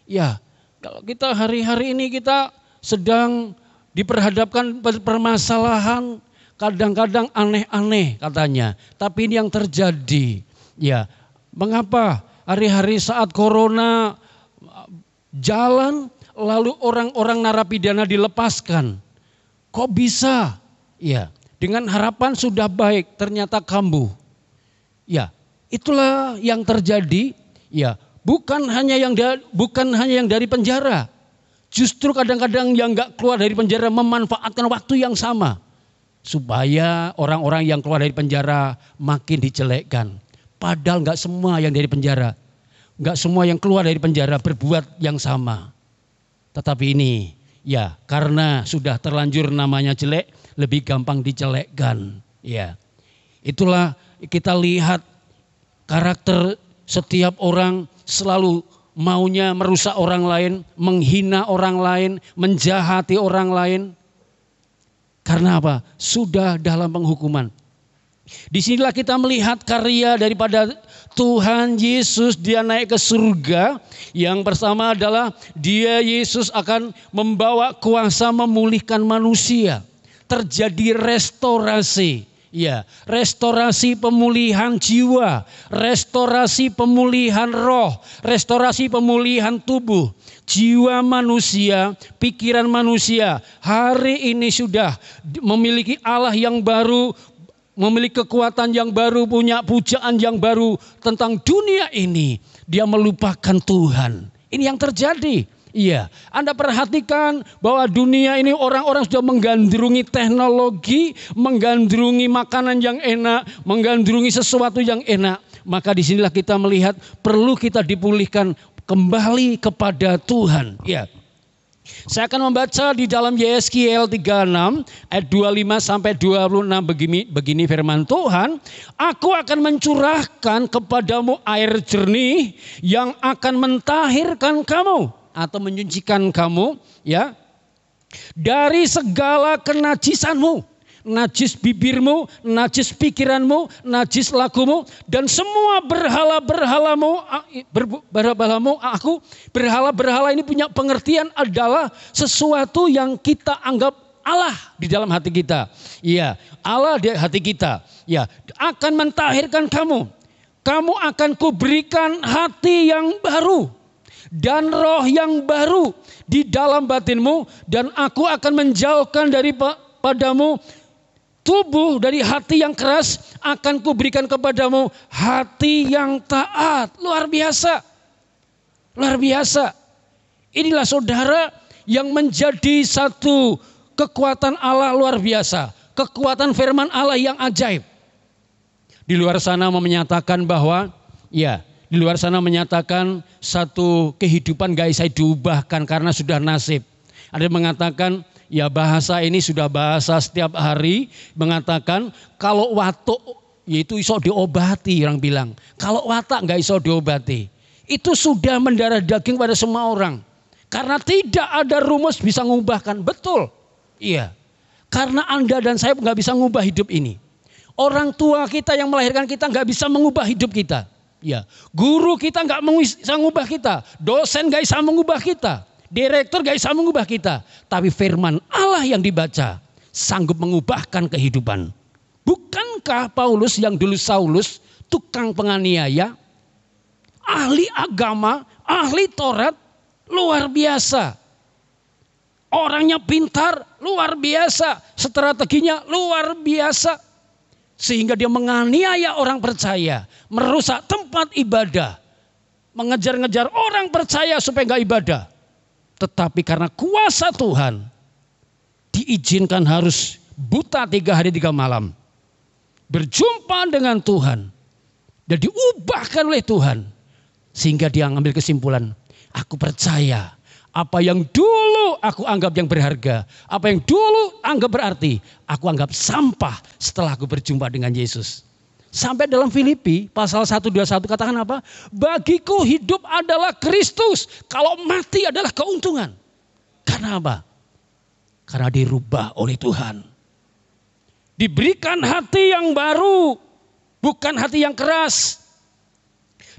Ya, kalau kita hari-hari ini kita sedang diperhadapkan permasalahan, kadang-kadang aneh-aneh katanya. Tapi ini yang terjadi. Ya, mengapa hari-hari saat corona jalan lalu orang-orang narapidana dilepaskan? Kok bisa? Ya, dengan harapan sudah baik ternyata kambuh. Ya, itulah yang terjadi. Ya, bukan hanya yang dari penjara. Justru kadang-kadang yang enggak keluar dari penjara memanfaatkan waktu yang sama, supaya orang-orang yang keluar dari penjara makin dijelekkan. Padahal enggak semua yang dari penjara, enggak semua yang keluar dari penjara berbuat yang sama. Tetapi ini, ya karena sudah terlanjur namanya jelek, lebih gampang dijelekkan. Ya, itulah kita lihat karakter setiap orang selalu maunya merusak orang lain, menghina orang lain, menjahati orang lain. Karena apa? Sudah dalam penghukuman. Disinilah kita melihat karya daripada Tuhan Yesus. Dia naik ke surga. Yang pertama adalah dia Yesus akan membawa kuasa memulihkan manusia. Terjadi restorasi. Ya, restorasi pemulihan jiwa, restorasi pemulihan roh, restorasi pemulihan tubuh, jiwa manusia, pikiran manusia. Hari ini sudah memiliki Allah yang baru, memiliki kekuatan yang baru, punya pujaan yang baru tentang dunia ini. Dia melupakan Tuhan. Ini yang terjadi. Iya, Anda perhatikan bahwa dunia ini orang-orang sudah menggandrungi teknologi, menggandrungi makanan yang enak, menggandrungi sesuatu yang enak. Maka disinilah kita melihat perlu kita dipulihkan kembali kepada Tuhan. Ya. Saya akan membaca di dalam Yeskiel 36 ayat 25 sampai 26 begini firman Tuhan, aku akan mencurahkan kepadamu air jernih yang akan mentahirkan kamu atau menyucikan kamu ya dari segala kenajisanmu, najis bibirmu, najis pikiranmu, najis lakumu, dan semua berhala-berhalamu. Berhala-berhala ini punya pengertian adalah sesuatu yang kita anggap Allah di dalam hati kita. Iya, Allah di hati kita. Ya, akan mentahirkan kamu. Kamu akan kuberikan hati yang baru dan roh yang baru di dalam batinmu, dan aku akan menjauhkan padamu tubuh dari hati yang keras, akan kuberikan kepadamu hati yang taat. Luar biasa. Luar biasa. Inilah saudara yang menjadi satu kekuatan Allah luar biasa. Kekuatan firman Allah yang ajaib. Di luar sana menyatakan bahwa ya, di luar sana menyatakan satu kehidupan gak bisa diubahkan karena sudah nasib. Ada yang mengatakan ya bahasa ini sudah bahasa setiap hari. Mengatakan kalau watuk yaitu iso diobati, orang bilang. Kalau watak gak iso diobati. Itu sudah mendarah daging pada semua orang. Karena tidak ada rumus bisa mengubahkan. Betul. Iya. Karena Anda dan saya gak bisa mengubah hidup ini. Orang tua kita yang melahirkan kita gak bisa mengubah hidup kita. Ya, guru kita nggak bisa mengubah kita, dosen nggak bisa mengubah kita, direktur nggak bisa mengubah kita. Tapi firman Allah yang dibaca sanggup mengubahkan kehidupan. Bukankah Paulus yang dulu Saulus, tukang penganiaya, ahli agama, ahli Taurat, luar biasa. Orangnya pintar, luar biasa. Strateginya luar biasa. Sehingga dia menganiaya orang percaya, merusak tempat ibadah, mengejar-ngejar orang percaya supaya enggak ibadah. Tetapi karena kuasa Tuhan, diizinkan harus buta 3 hari 3 malam. Berjumpa dengan Tuhan dan diubahkan oleh Tuhan. Sehingga dia mengambil kesimpulan, aku percaya apa yang dulu aku anggap yang berharga, apa yang dulu anggap berarti, aku anggap sampah setelah aku berjumpa dengan Yesus. Sampai dalam Filipi pasal 1:21 katakan apa? Bagiku hidup adalah Kristus, kalau mati adalah keuntungan. Karena apa? Karena dirubah oleh Tuhan. Diberikan hati yang baru, bukan hati yang keras.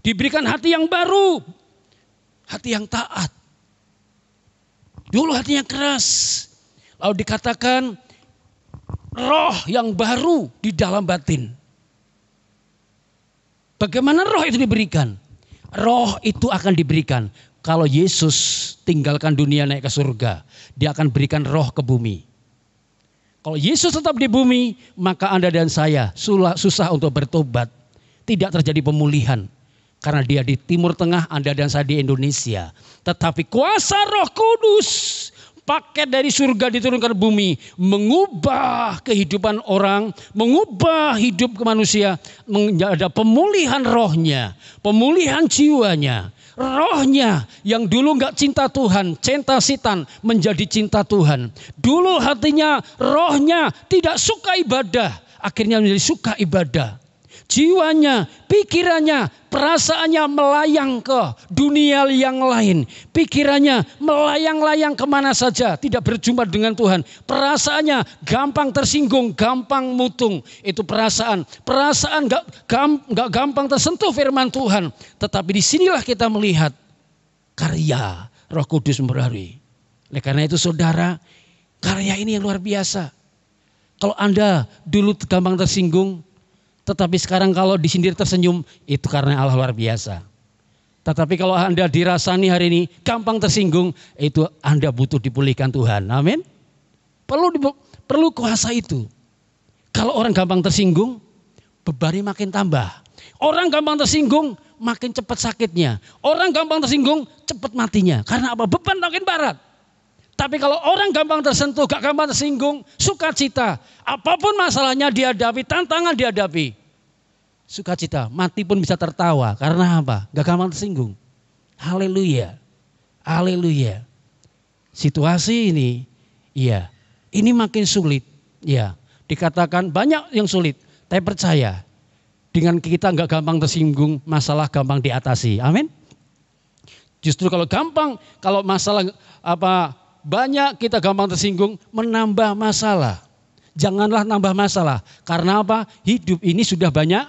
Diberikan hati yang baru, hati yang taat. Dulu hatinya keras. Lalu dikatakan roh yang baru di dalam batin. Bagaimana roh itu diberikan? Roh itu akan diberikan kalau Yesus tinggalkan dunia naik ke surga. Dia akan berikan roh ke bumi. Kalau Yesus tetap di bumi, maka Anda dan saya susah untuk bertobat. Tidak terjadi pemulihan. Karena dia di Timur Tengah, Anda dan saya di Indonesia. Tetapi kuasa Roh Kudus, paket dari surga diturunkan ke bumi, mengubah kehidupan orang, mengubah hidup manusia, ada pemulihan rohnya, pemulihan jiwanya. Rohnya yang dulu nggak cinta Tuhan, cinta setan menjadi cinta Tuhan. Dulu hatinya, rohnya tidak suka ibadah, akhirnya menjadi suka ibadah. Jiwanya, pikirannya, perasaannya melayang ke dunia yang lain. Pikirannya melayang-layang kemana saja, tidak berjumpa dengan Tuhan. Perasaannya gampang tersinggung, gampang mutung. Itu perasaan. Perasaan gak gampang tersentuh firman Tuhan. Tetapi disinilah kita melihat karya Roh Kudus memperbarui. Oleh karena itu saudara, karya ini yang luar biasa. Kalau Anda dulu gampang tersinggung, tetapi sekarang kalau disindir tersenyum, itu karena Allah luar biasa. Tetapi kalau Anda dirasani hari ini gampang tersinggung, itu Anda butuh dipulihkan Tuhan. Amin. Perlu kuasa itu. Kalau orang gampang tersinggung, bebannya makin tambah. Orang gampang tersinggung, makin cepat sakitnya. Orang gampang tersinggung, cepat matinya. Karena apa? Beban makin berat. Tapi kalau orang gampang tersentuh, gak gampang tersinggung, sukacita. Apapun masalahnya dihadapi, tantangan dihadapi. Sukacita, mati pun bisa tertawa. Karena apa? Gak gampang tersinggung. Haleluya. Haleluya. Situasi ini, ya, ini makin sulit. Ya, dikatakan banyak yang sulit. Tapi percaya, dengan kita gak gampang tersinggung, masalah gampang diatasi. Amin. Justru kalau masalah banyak kita gampang tersinggung, menambah masalah. Janganlah nambah masalah. Karena apa? Hidup ini sudah banyak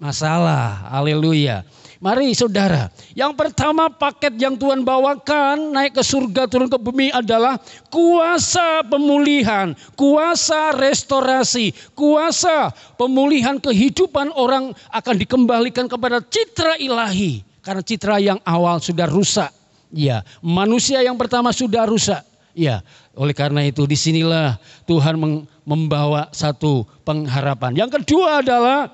masalah. Haleluya. Mari saudara, yang pertama paket yang Tuhan bawakan naik ke surga turun ke bumi adalah kuasa pemulihan, kuasa restorasi, kuasa pemulihan kehidupan orang akan dikembalikan kepada citra ilahi. Karena citra yang awal sudah rusak. Ya, manusia yang pertama sudah rusak. Ya, oleh karena itu disinilah Tuhan membawa satu pengharapan. Yang kedua adalah,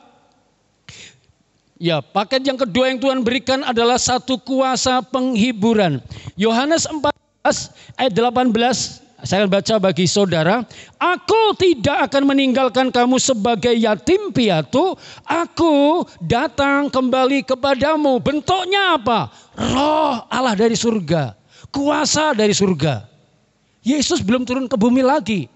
ya, paket yang kedua yang Tuhan berikan adalah satu kuasa penghiburan. Yohanes 14 ayat 18, saya baca bagi saudara. Aku tidak akan meninggalkan kamu sebagai yatim piatu. Aku datang kembali kepadamu. Bentuknya apa? Roh Allah dari surga. Kuasa dari surga. Yesus belum turun ke bumi lagi.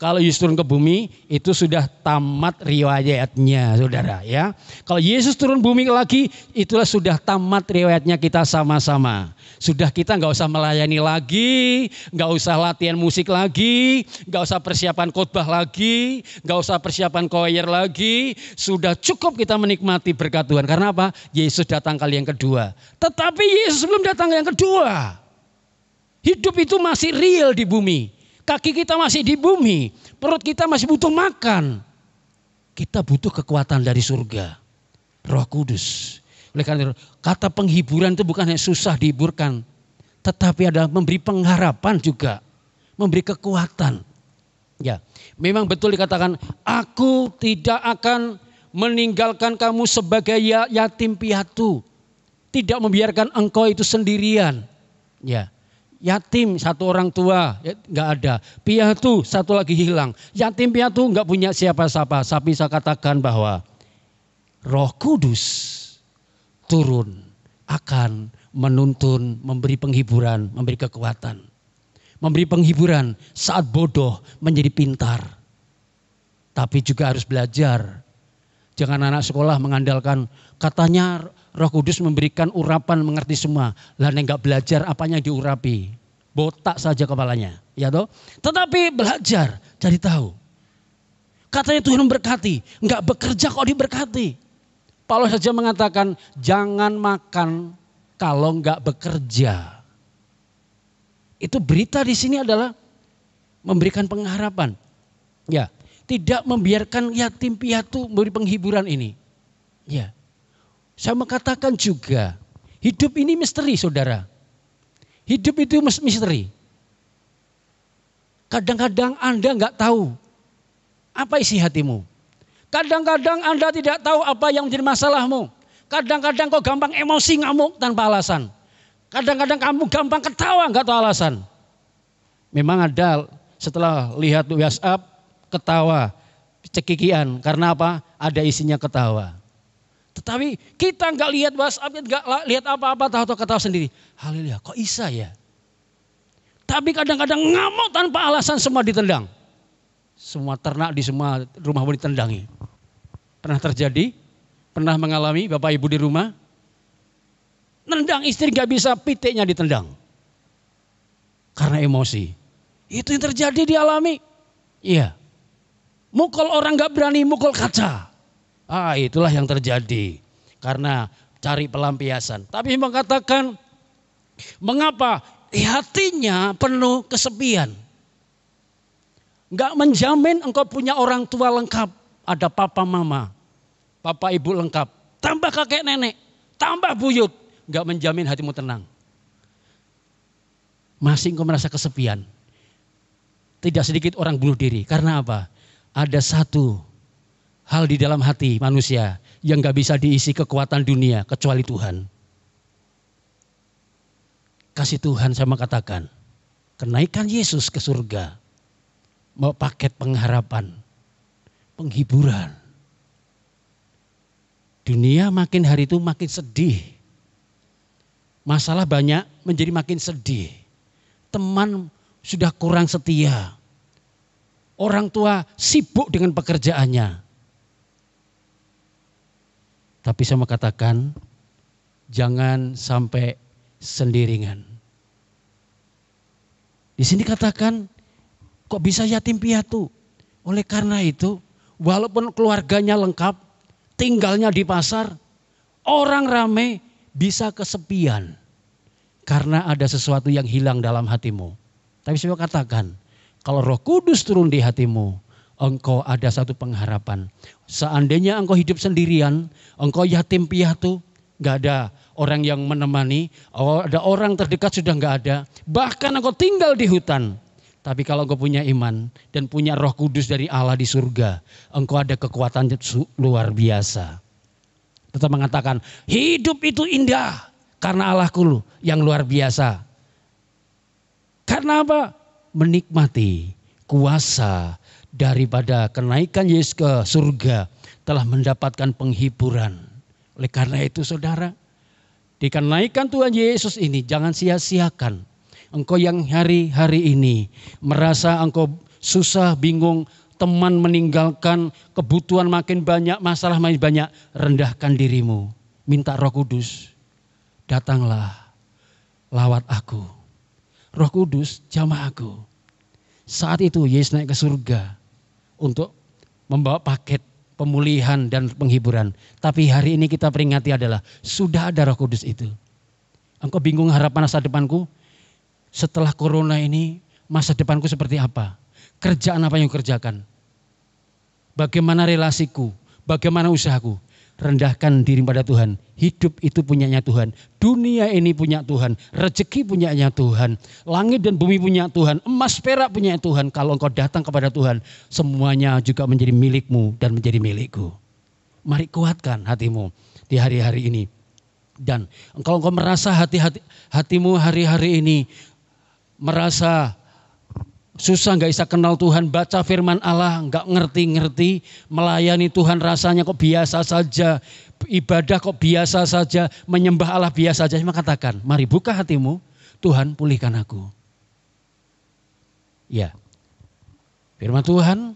Kalau Yesus turun ke bumi, itu sudah tamat riwayatnya, saudara. Ya, kalau Yesus turun bumi lagi, itulah sudah tamat riwayatnya kita sama-sama. Sudah kita nggak usah melayani lagi, nggak usah latihan musik lagi, nggak usah persiapan khotbah lagi, nggak usah persiapan choir lagi. Sudah cukup kita menikmati berkat Tuhan. Karena apa? Yesus datang kali yang kedua. Tetapi Yesus belum datang yang kedua. Hidup itu masih real di bumi. Kaki kita masih di bumi, perut kita masih butuh makan. Kita butuh kekuatan dari surga, Roh Kudus. Oleh karena itu, kata penghiburan itu bukan hanya susah dihiburkan, tetapi ada memberi pengharapan juga, memberi kekuatan. Ya, memang betul dikatakan, aku tidak akan meninggalkan kamu sebagai yatim piatu, tidak membiarkan engkau itu sendirian. Ya. Yatim satu orang tua nggak ada, piatu satu lagi hilang. Yatim piatu nggak punya siapa-siapa. Tapi saya katakan bahwa Roh Kudus turun akan menuntun, memberi penghiburan, memberi kekuatan, memberi penghiburan saat bodoh menjadi pintar. Tapi juga harus belajar. Jangan anak sekolah mengandalkan katanya Roh Kudus memberikan urapan mengerti semua. Lah nggak belajar apanya diurapi. Botak saja kepalanya, ya toh. Tetapi belajar, cari tahu. Katanya Tuhan memberkati, nggak bekerja kok diberkati. Paulus saja mengatakan jangan makan kalau nggak bekerja. Itu berita di sini adalah memberikan pengharapan. Ya, tidak membiarkan yatim piatu memberi penghiburan ini. Ya. Saya mengatakan juga, hidup ini misteri saudara. Hidup itu misteri. Kadang-kadang Anda nggak tahu apa isi hatimu. Kadang-kadang Anda tidak tahu apa yang menjadi masalahmu. Kadang-kadang kau gampang emosi ngamuk tanpa alasan. Kadang-kadang kamu gampang ketawa nggak tahu alasan. Memang ada setelah lihat WhatsApp ketawa, cekikian. Karena apa? Ada isinya ketawa. Tetapi kita nggak lihat WhatsApp, nggak lihat apa-apa, tahu-tahu ketawa sendiri. Haleluya, kok bisa ya? Tapi kadang-kadang ngamuk tanpa alasan, semua ditendang. Semua ternak di semua rumah pun ditendangi. Pernah terjadi? Pernah mengalami Bapak Ibu di rumah? Nendang istri nggak bisa, pitiknya ditendang. Karena emosi. Itu yang terjadi dialami. Iya. Mukul orang nggak berani mukul kaca. Itulah yang terjadi karena cari pelampiasan. Tapi mengatakan, mengapa hatinya penuh kesepian? Gak menjamin engkau punya orang tua lengkap. Ada papa mama, papa ibu lengkap. Tambah kakek nenek, tambah buyut. Gak menjamin hatimu tenang. Masih engkau merasa kesepian. Tidak sedikit orang bunuh diri. Karena apa? Ada satu hal di dalam hati manusia yang gak bisa diisi kekuatan dunia kecuali Tuhan. Kasih Tuhan sama katakan, kenaikan Yesus ke surga, mau paket pengharapan, penghiburan. Dunia makin hari itu makin sedih. Masalah banyak menjadi makin sedih. Teman sudah kurang setia. Orang tua sibuk dengan pekerjaannya. Tapi saya mau katakan, jangan sampai sendirian. Di sini katakan, kok bisa yatim piatu? Oleh karena itu, walaupun keluarganya lengkap, tinggalnya di pasar, orang ramai bisa kesepian. Karena ada sesuatu yang hilang dalam hatimu. Tapi saya mau katakan, kalau Roh Kudus turun di hatimu, engkau ada satu pengharapan. Seandainya engkau hidup sendirian, engkau yatim piatu, gak ada orang yang menemani, ada orang terdekat sudah gak ada. Bahkan engkau tinggal di hutan. Tapi kalau engkau punya iman dan punya Roh Kudus dari Allah di surga, engkau ada kekuatan luar biasa. Tetap mengatakan, hidup itu indah karena Allahku yang luar biasa. Karena apa? Menikmati kuasa daripada kenaikan Yesus ke surga telah mendapatkan penghiburan. Oleh karena itu saudara, dikenaikan Tuhan Yesus ini jangan sia-siakan. Engkau yang hari-hari ini merasa engkau susah, bingung, teman meninggalkan, kebutuhan makin banyak, masalah makin banyak, rendahkan dirimu. Minta Roh Kudus, datanglah, lawat aku. Roh Kudus jamah aku. Saat itu Yesus naik ke surga untuk membawa paket pemulihan dan penghiburan. Tapi hari ini kita peringati adalah sudah ada Roh Kudus itu. Engkau bingung harapan masa depanku? Setelah corona ini masa depanku seperti apa? Kerjaan apa yang kerjakan? Bagaimana relasiku? Bagaimana usahaku? Rendahkan diri pada Tuhan. Hidup itu punyanya Tuhan. Dunia ini punya Tuhan. Rezeki punyanya Tuhan. Langit dan bumi punya Tuhan. Emas perak punya Tuhan. Kalau engkau datang kepada Tuhan, semuanya juga menjadi milikmu dan menjadi milikku. Mari kuatkan hatimu di hari-hari ini. Dan kalau engkau merasa hatimu hari-hari ini merasa susah, gak bisa kenal Tuhan, baca firman Allah gak ngerti-ngerti, melayani Tuhan rasanya kok biasa saja, ibadah kok biasa saja, menyembah Allah biasa saja. Saya katakan, mari buka hatimu, Tuhan pulihkan aku. Ya, firman Tuhan,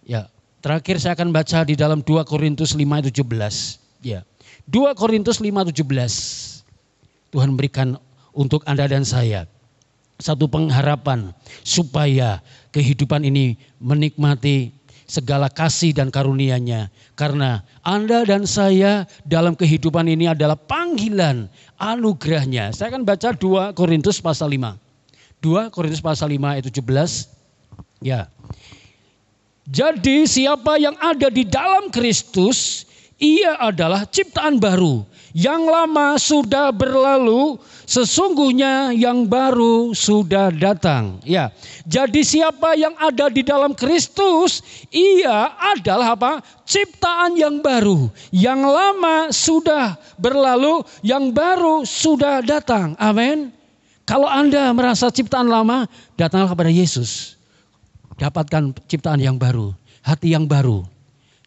ya terakhir saya akan baca di dalam 2 Korintus 5:17. Ya, 2 Korintus 5:17. Tuhan berikan untuk Anda dan saya satu pengharapan supaya kehidupan ini menikmati segala kasih dan karunia-Nya. Karena Anda dan saya dalam kehidupan ini adalah panggilan anugerah-Nya. Saya akan baca 2 Korintus pasal 5. 2 Korintus pasal 5 ayat 17. Ya. Jadi siapa yang ada di dalam Kristus, ia adalah ciptaan baru. Yang lama sudah berlalu, sesungguhnya yang baru sudah datang. Ya, jadi siapa yang ada di dalam Kristus, ia adalah apa? Ciptaan yang baru. Yang lama sudah berlalu, yang baru sudah datang. Amin. Kalau Anda merasa ciptaan lama, datanglah kepada Yesus. Dapatkan ciptaan yang baru, hati yang baru,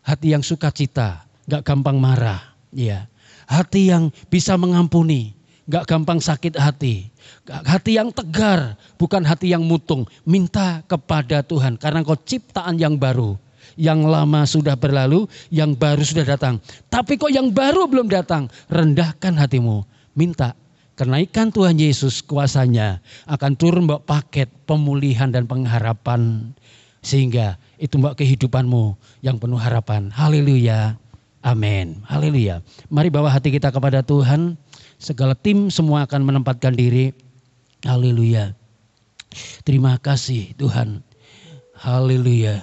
hati yang sukacita, gak gampang marah. Ya, hati yang bisa mengampuni, gak gampang sakit hati. Hati yang tegar, bukan hati yang mutung. Minta kepada Tuhan karena engkau ciptaan yang baru. Yang lama sudah berlalu, yang baru sudah datang. Tapi kok yang baru belum datang? Rendahkan hatimu, minta. Kenaikan Tuhan Yesus kuasanya akan turun bawa paket pemulihan dan pengharapan. Sehingga itu bawa kehidupanmu yang penuh harapan. Haleluya. Amin. Haleluya. Mari bawa hati kita kepada Tuhan. Segala tim semua akan menempatkan diri. Haleluya. Terima kasih Tuhan. Haleluya.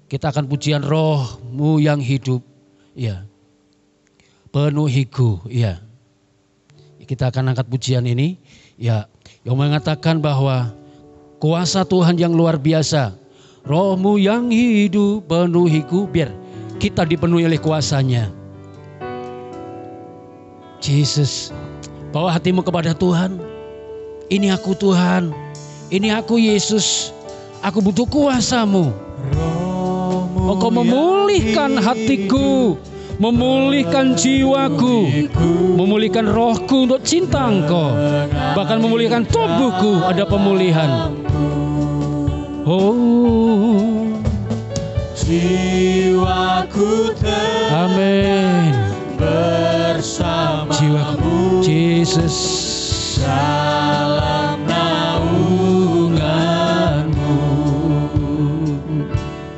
Kita akan pujian Roh-Mu yang hidup. Ya. Penuhiku. Ya. Kita akan angkat pujian ini, ya, yang mengatakan bahwa kuasa Tuhan yang luar biasa, Roh-Mu yang hidup penuhiku, biar kita dipenuhi oleh kuasanya. Yesus, bawa hatimu kepada Tuhan. Ini aku Tuhan, ini aku Yesus, aku butuh kuasa-Mu. Engkau memulihkan hatiku, memulihkan jiwaku, memulihkan rohku untuk cinta Engkau, bahkan memulihkan tubuhku, ada pemulihan. Oh, jiwaku amin. Bersama Jiwaku, Yesus, dalam naungan-Mu.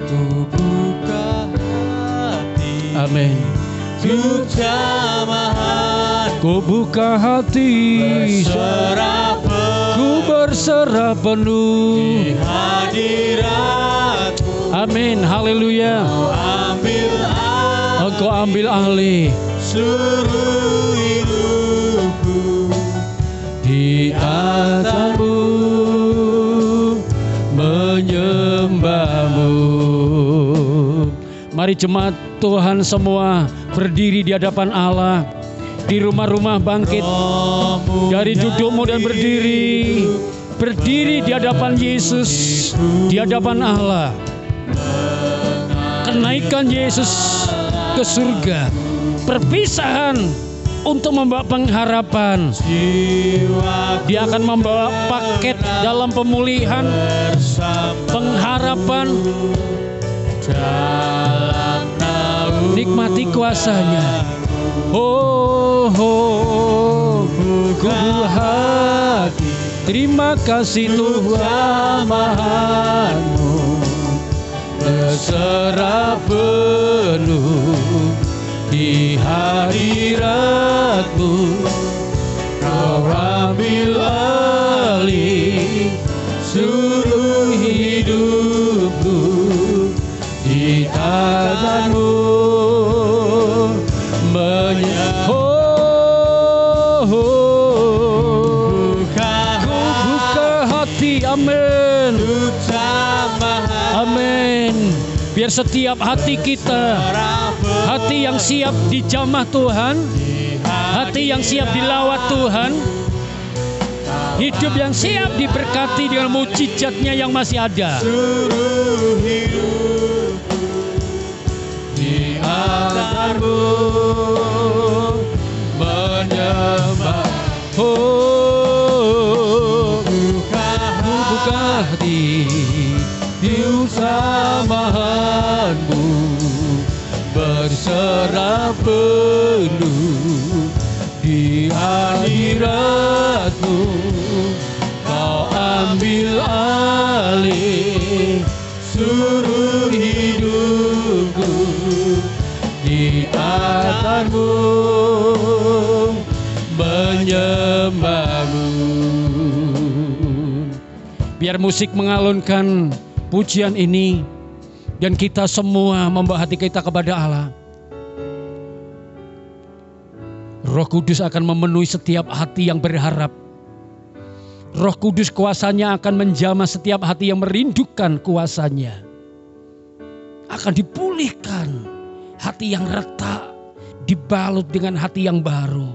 Ku buka hati, amin. untuk jamahan, Ku buka hati, berserah ku berserah penuh di hadirat-Mu. Amin, haleluya. Engkau ambil alih seluruh hidupku, di atas-Mu menyembah-Mu. Mari jemaat Tuhan semua berdiri di hadapan Allah. Di rumah-rumah bangkit dari dudukmu dan berdiri. Berdiri di hadapan Yesus, di hadapan Allah. Kenaikan Yesus ke surga. Perpisahan untuk membawa pengharapan. Dia akan membawa paket dalam pemulihan, pengharapan. Nikmati kuasanya. Oh, oh, ku hati. Terima kasih Tuhan Maha-Mu. Berserah penuh di hadirat-Mu. Kau ambil alih seluruh hidupku di tangan-Mu. Amin. Amin. Biar setiap hati kita, hati yang siap dijamah Tuhan, hati yang siap dilawat Tuhan, hidup yang siap diberkati dengan mujizatnya yang masih ada. Di altar-Mu menyembah. Hati di usahaan-Mu, berserah penuh di hadirat-Mu. Kau ambil alih seluruh hidupku di atas-Mu menyembah-Mu. Biar musik mengalunkan pujian ini dan kita semua membawa hati kita kepada Allah. Roh Kudus akan memenuhi setiap hati yang berharap. Roh Kudus kuasanya akan menjamah setiap hati yang merindukan kuasanya. Akan dipulihkan hati yang retak, dibalut dengan hati yang baru.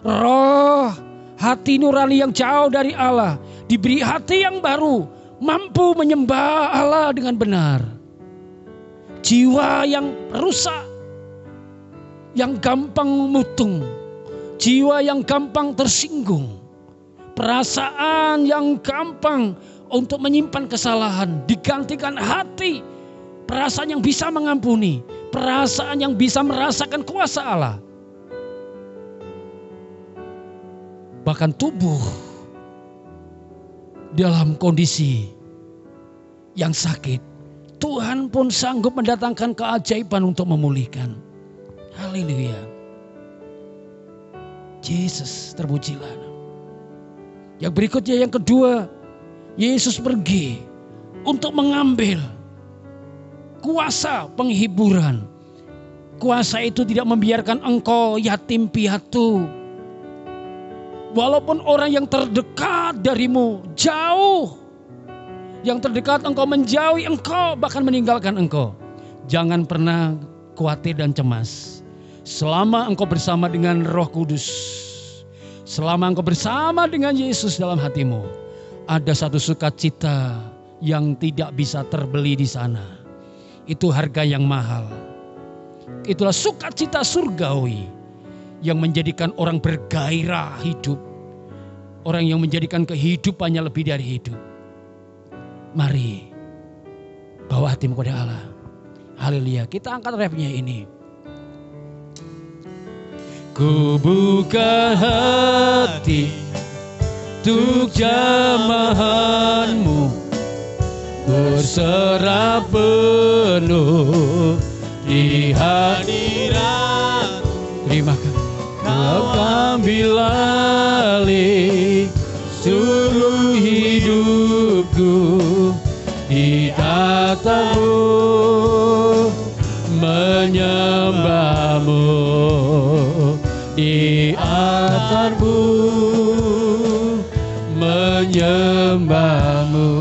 Roh hati nurani yang jauh dari Allah diberi hati yang baru, mampu menyembah Allah dengan benar. Jiwa yang rusak yang gampang mutung, jiwa yang gampang tersinggung, perasaan yang gampang untuk menyimpan kesalahan, digantikan hati, perasaan yang bisa mengampuni, perasaan yang bisa merasakan kuasa Allah. Bahkan tubuh dalam kondisi yang sakit, Tuhan pun sanggup mendatangkan keajaiban untuk memulihkan. Haleluya. Yesus terpujilah. Yang berikutnya, yang kedua, Yesus pergi untuk mengambil kuasa penghiburan. Kuasa itu tidak membiarkan engkau yatim piatu. Walaupun orang yang terdekat darimu jauh, yang terdekat engkau menjauhi engkau, bahkan meninggalkan engkau, jangan pernah khawatir dan cemas. Selama engkau bersama dengan Roh Kudus, selama engkau bersama dengan Yesus dalam hatimu, ada satu sukacita yang tidak bisa terbeli di sana. Itu harga yang mahal. Itulah sukacita surgawi yang menjadikan orang bergairah hidup. Orang yang menjadikan kehidupannya lebih dari hidup. Mari bawa hatimu kepada Allah. Haleluya. Kita angkat refnya ini. Ku buka hati untuk jamahanmu, berserah penuh di hadirat. Terima kasih. Kau ambil alih seluruh hidupku, di tatamu menyembahmu, di altarmu menyembahmu.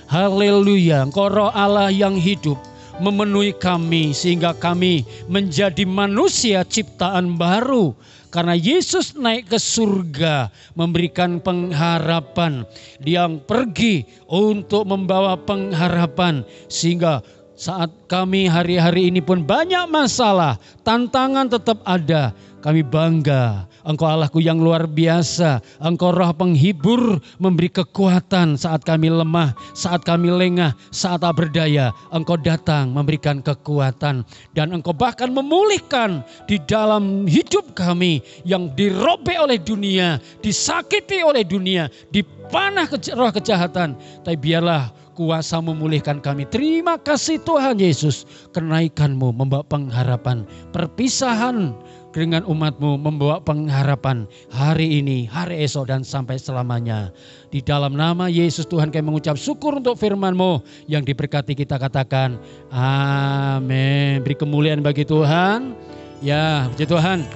Haleluya. Engkau Roh Allah yang hidup memenuhi kami sehingga kami menjadi manusia ciptaan baru. Karena Yesus naik ke surga memberikan pengharapan. Dia pergi untuk membawa pengharapan sehingga saat kami hari-hari ini pun banyak masalah, tantangan tetap ada. Kami bangga, Engkau Allahku yang luar biasa. Engkau Roh penghibur, memberi kekuatan saat kami lemah, saat kami lengah, saat tak berdaya. Engkau datang memberikan kekuatan. Dan Engkau bahkan memulihkan di dalam hidup kami yang dirobek oleh dunia, disakiti oleh dunia, dipanah roh kejahatan. Tapi biarlah kuasa memulihkan kami. Terima kasih Tuhan Yesus. Kenaikan-Mu membawa pengharapan. Perpisahan dengan umat-Mu membawa pengharapan hari ini, hari esok, dan sampai selamanya. Di dalam nama Yesus Tuhan kami mengucap syukur untuk firman-Mu yang diberkati, kita katakan amin. Beri kemuliaan bagi Tuhan. Ya, puji Tuhan.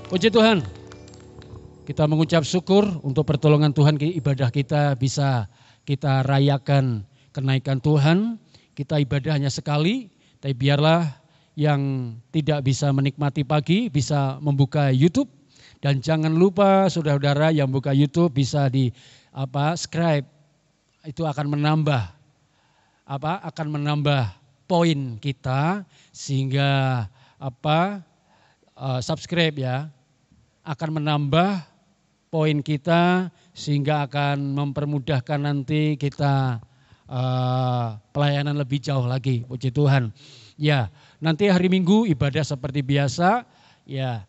Puji Tuhan. Kita mengucap syukur untuk pertolongan Tuhan, ibadah kita bisa kita rayakan kenaikan Tuhan. Kita ibadah hanya sekali, tapi biarlah yang tidak bisa menikmati pagi bisa membuka YouTube. Dan jangan lupa saudara-saudara yang buka YouTube bisa di subscribe. Itu akan menambah poin kita sehingga subscribe ya akan menambah poin kita sehingga akan mempermudahkan nanti kita pelayanan lebih jauh lagi. Puji Tuhan. Ya, nanti hari Minggu ibadah seperti biasa ya,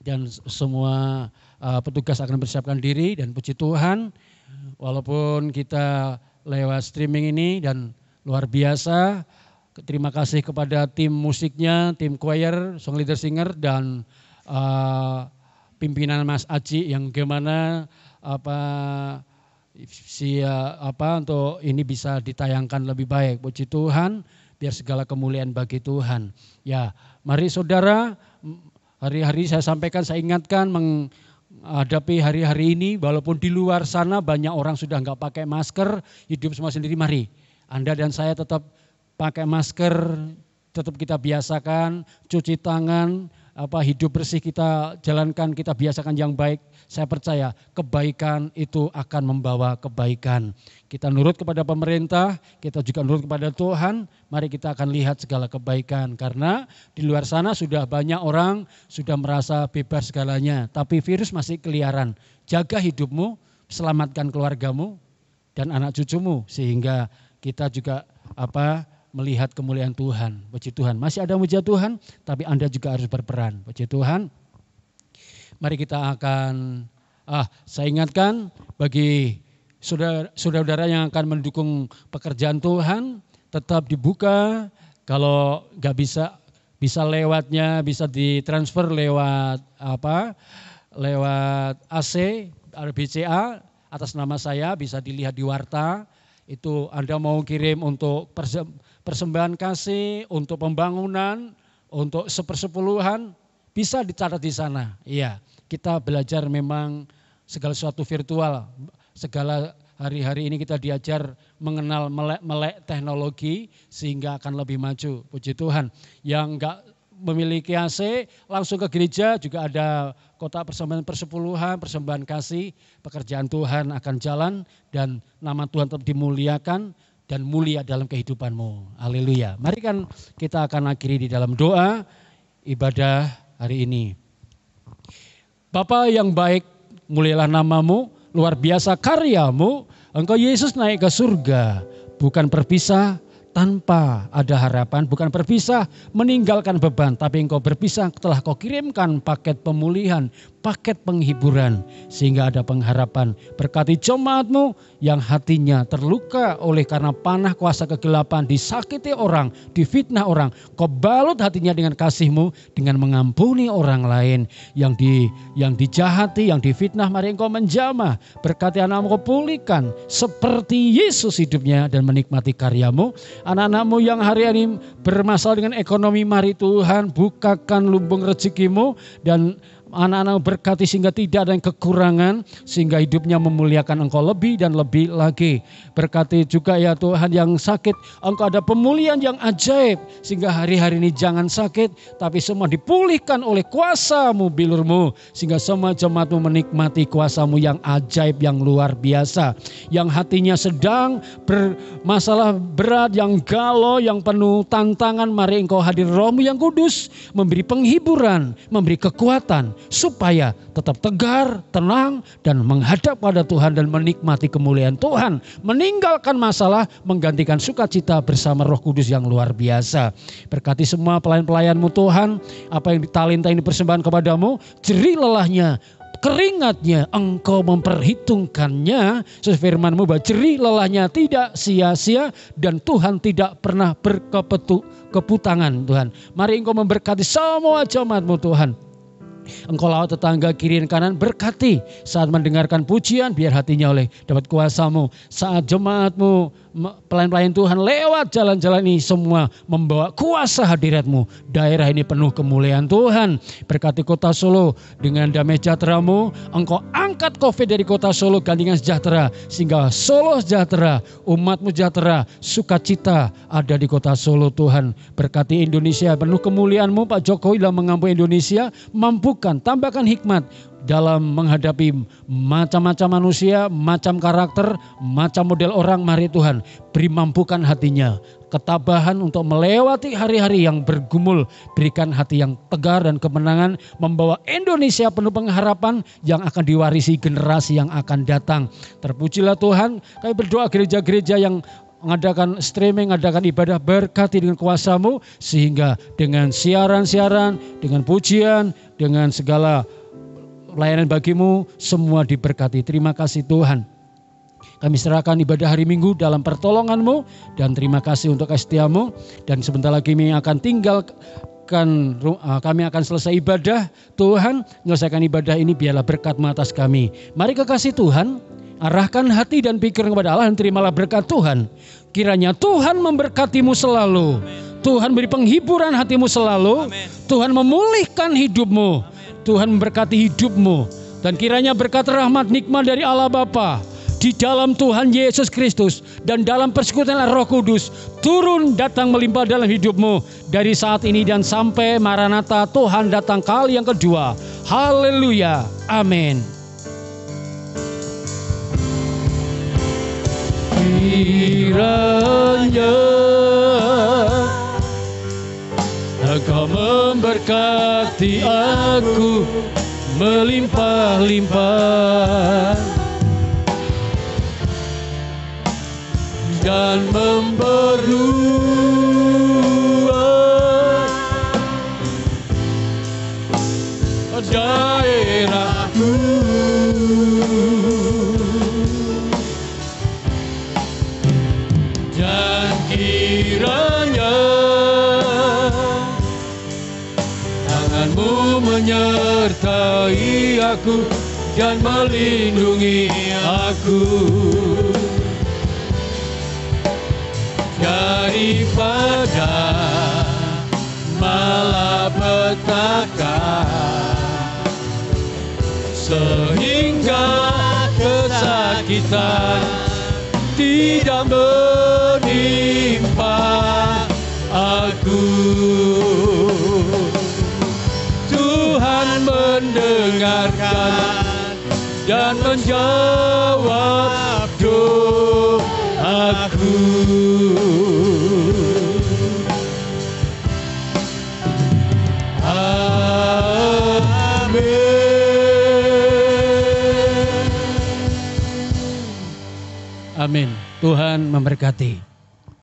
dan semua petugas akan bersiapkan diri. Dan puji Tuhan, walaupun kita lewat streaming ini dan luar biasa, terima kasih kepada tim musiknya, tim choir, song leader singer, dan pimpinan Mas Aji yang gimana untuk ini bisa ditayangkan lebih baik. Puji Tuhan. Biar segala kemuliaan bagi Tuhan. Ya, mari saudara, hari-hari saya sampaikan, saya ingatkan menghadapi hari-hari ini, walaupun di luar sana banyak orang sudah enggak pakai masker, hidup semua sendiri, mari Anda dan saya tetap pakai masker, tetap kita biasakan, cuci tangan, hidup bersih kita jalankan, kita biasakan yang baik, saya percaya kebaikan itu akan membawa kebaikan. Kita nurut kepada pemerintah, kita juga nurut kepada Tuhan, mari kita akan lihat segala kebaikan. Karena di luar sana sudah banyak orang sudah merasa bebas segalanya, tapi virus masih keliaran. Jaga hidupmu, selamatkan keluargamu dan anak cucumu, sehingga kita juga melihat kemuliaan Tuhan. Puji Tuhan, masih ada mujizat Tuhan, tapi Anda juga harus berperan. Puji Tuhan. Mari kita akan, saya ingatkan bagi saudara-saudara yang akan mendukung pekerjaan Tuhan, tetap dibuka. Kalau nggak bisa lewatnya, bisa ditransfer lewat lewat AC, BCA atas nama saya, bisa dilihat di warta. Itu Anda mau kirim untuk persembahan kasih, untuk pembangunan, untuk sepersepuluhan, bisa dicatat di sana. Iya, kita belajar memang segala sesuatu virtual. Segala hari-hari ini kita diajar mengenal melek teknologi sehingga akan lebih maju. Puji Tuhan. Yang enggak memiliki AC langsung ke gereja juga ada kotak persembahan persepuluhan, persembahan kasih, pekerjaan Tuhan akan jalan dan nama Tuhan tetap dimuliakan dan mulia dalam kehidupanmu. Haleluya. Mari kan kita akan akhiri di dalam doa ibadah hari ini. Bapa yang baik, mulialah namamu, luar biasa karyamu, Engkau Yesus naik ke surga, bukan berpisah tanpa ada harapan, bukan berpisah meninggalkan beban, tapi Engkau berpisah telah Kau kirimkan paket pemulihan, paket penghiburan, sehingga ada pengharapan. Berkati jemaat-Mu yang hatinya terluka oleh karena panah kuasa kegelapan, disakiti orang, difitnah orang. Kau balut hatinya dengan kasih-Mu, dengan mengampuni orang lain yang dijahati, yang difitnah. Mari Engkau menjamah. Berkati anak-Mu Kau pulihkan seperti Yesus hidupnya dan menikmati karya-Mu. Anak-anak-Mu yang hari ini bermasalah dengan ekonomi, mari Tuhan bukakan lumbung rezeki-Mu dan anak-anak berkati sehingga tidak ada yang kekurangan, sehingga hidupnya memuliakan Engkau lebih dan lebih lagi. Berkati juga ya Tuhan yang sakit, Engkau ada pemulihan yang ajaib, sehingga hari-hari ini jangan sakit, tapi semua dipulihkan oleh kuasa-Mu, bilur-Mu, sehingga semua jemaat-Mu menikmati kuasa-Mu yang ajaib, yang luar biasa. Yang hatinya sedang bermasalah berat, yang galau, yang penuh tantangan, mari Engkau hadir Roh-Mu yang kudus, memberi penghiburan, memberi kekuatan, supaya tetap tegar, tenang, dan menghadap pada Tuhan dan menikmati kemuliaan Tuhan. Meninggalkan masalah, menggantikan sukacita bersama Roh Kudus yang luar biasa. Berkati semua pelayan-pelayan-Mu Tuhan, apa yang talenta ini persembahan kepadamu, jerih lelahnya, keringatnya Engkau memperhitungkannya. Sesuai firman-Mu bahwa jerih lelahnya tidak sia-sia dan Tuhan tidak pernah berkeputangan Tuhan. Mari Engkau memberkati semua jemaat-Mu Tuhan. Engkau lawat tetangga kiri dan kanan, berkati saat mendengarkan pujian, biar hatinya oleh dapat kuasa-Mu. Saat jemaat-Mu, pelayan-pelayan Tuhan lewat jalan-jalan ini, semua membawa kuasa hadirat-Mu. Daerah ini penuh kemuliaan Tuhan. Berkati kota Solo dengan damai sejahtera-Mu. Engkau angkat COVID dari kota Solo, gantikan sejahtera, sehingga Solo sejahtera, umat-Mu sejahtera, sukacita ada di kota Solo Tuhan. Berkati Indonesia penuh kemuliaan-Mu, Pak Jokowi dalam mengampuni Indonesia, mampukan, tambahkan hikmat dalam menghadapi macam-macam manusia, macam karakter, macam model orang. Mari Tuhan beri mampukan hatinya, ketabahan untuk melewati hari-hari yang bergumul. Berikan hati yang tegar dan kemenangan, membawa Indonesia penuh pengharapan yang akan diwarisi generasi yang akan datang. Terpujilah Tuhan. Kami berdoa gereja-gereja yang mengadakan streaming, mengadakan ibadah, berkati dengan kuasa-Mu, sehingga dengan siaran-siaran, dengan pujian, dengan segala layanan bagi-Mu, semua diberkati. Terima kasih Tuhan. Kami serahkan ibadah hari Minggu dalam pertolongan-Mu, dan terima kasih untuk kasih setia-Mu. Dan sebentar lagi kami akan selesai ibadah. Tuhan, menyelesaikan ibadah ini biarlah berkat-Mu atas kami. Mari kekasih Tuhan, arahkan hati dan pikiran kepada Allah dan terimalah berkat Tuhan. Kiranya Tuhan memberkati-Mu selalu. Tuhan beri penghiburan hati-Mu selalu. Tuhan memulihkan hidup-Mu. Tuhan memberkati hidup-Mu. Dan kiranya berkat rahmat nikmat dari Allah Bapa, di dalam Tuhan Yesus Kristus dan dalam persekutuan Roh Kudus turun datang melimpah dalam hidupmu dari saat ini dan sampai Maranatha Tuhan datang kali yang kedua. Haleluya. Amin. Kiranya Engkau memberkati aku melimpah-limpah dan memperluas daerahku. Dan kiranya tanganmu menyertai aku dan melindungi aku daripada malapetaka, sehingga kesakitan tidak menimpa aku. Tuhan mendengarkan dan menjawab doaku. Amin. Amin. Tuhan memberkati.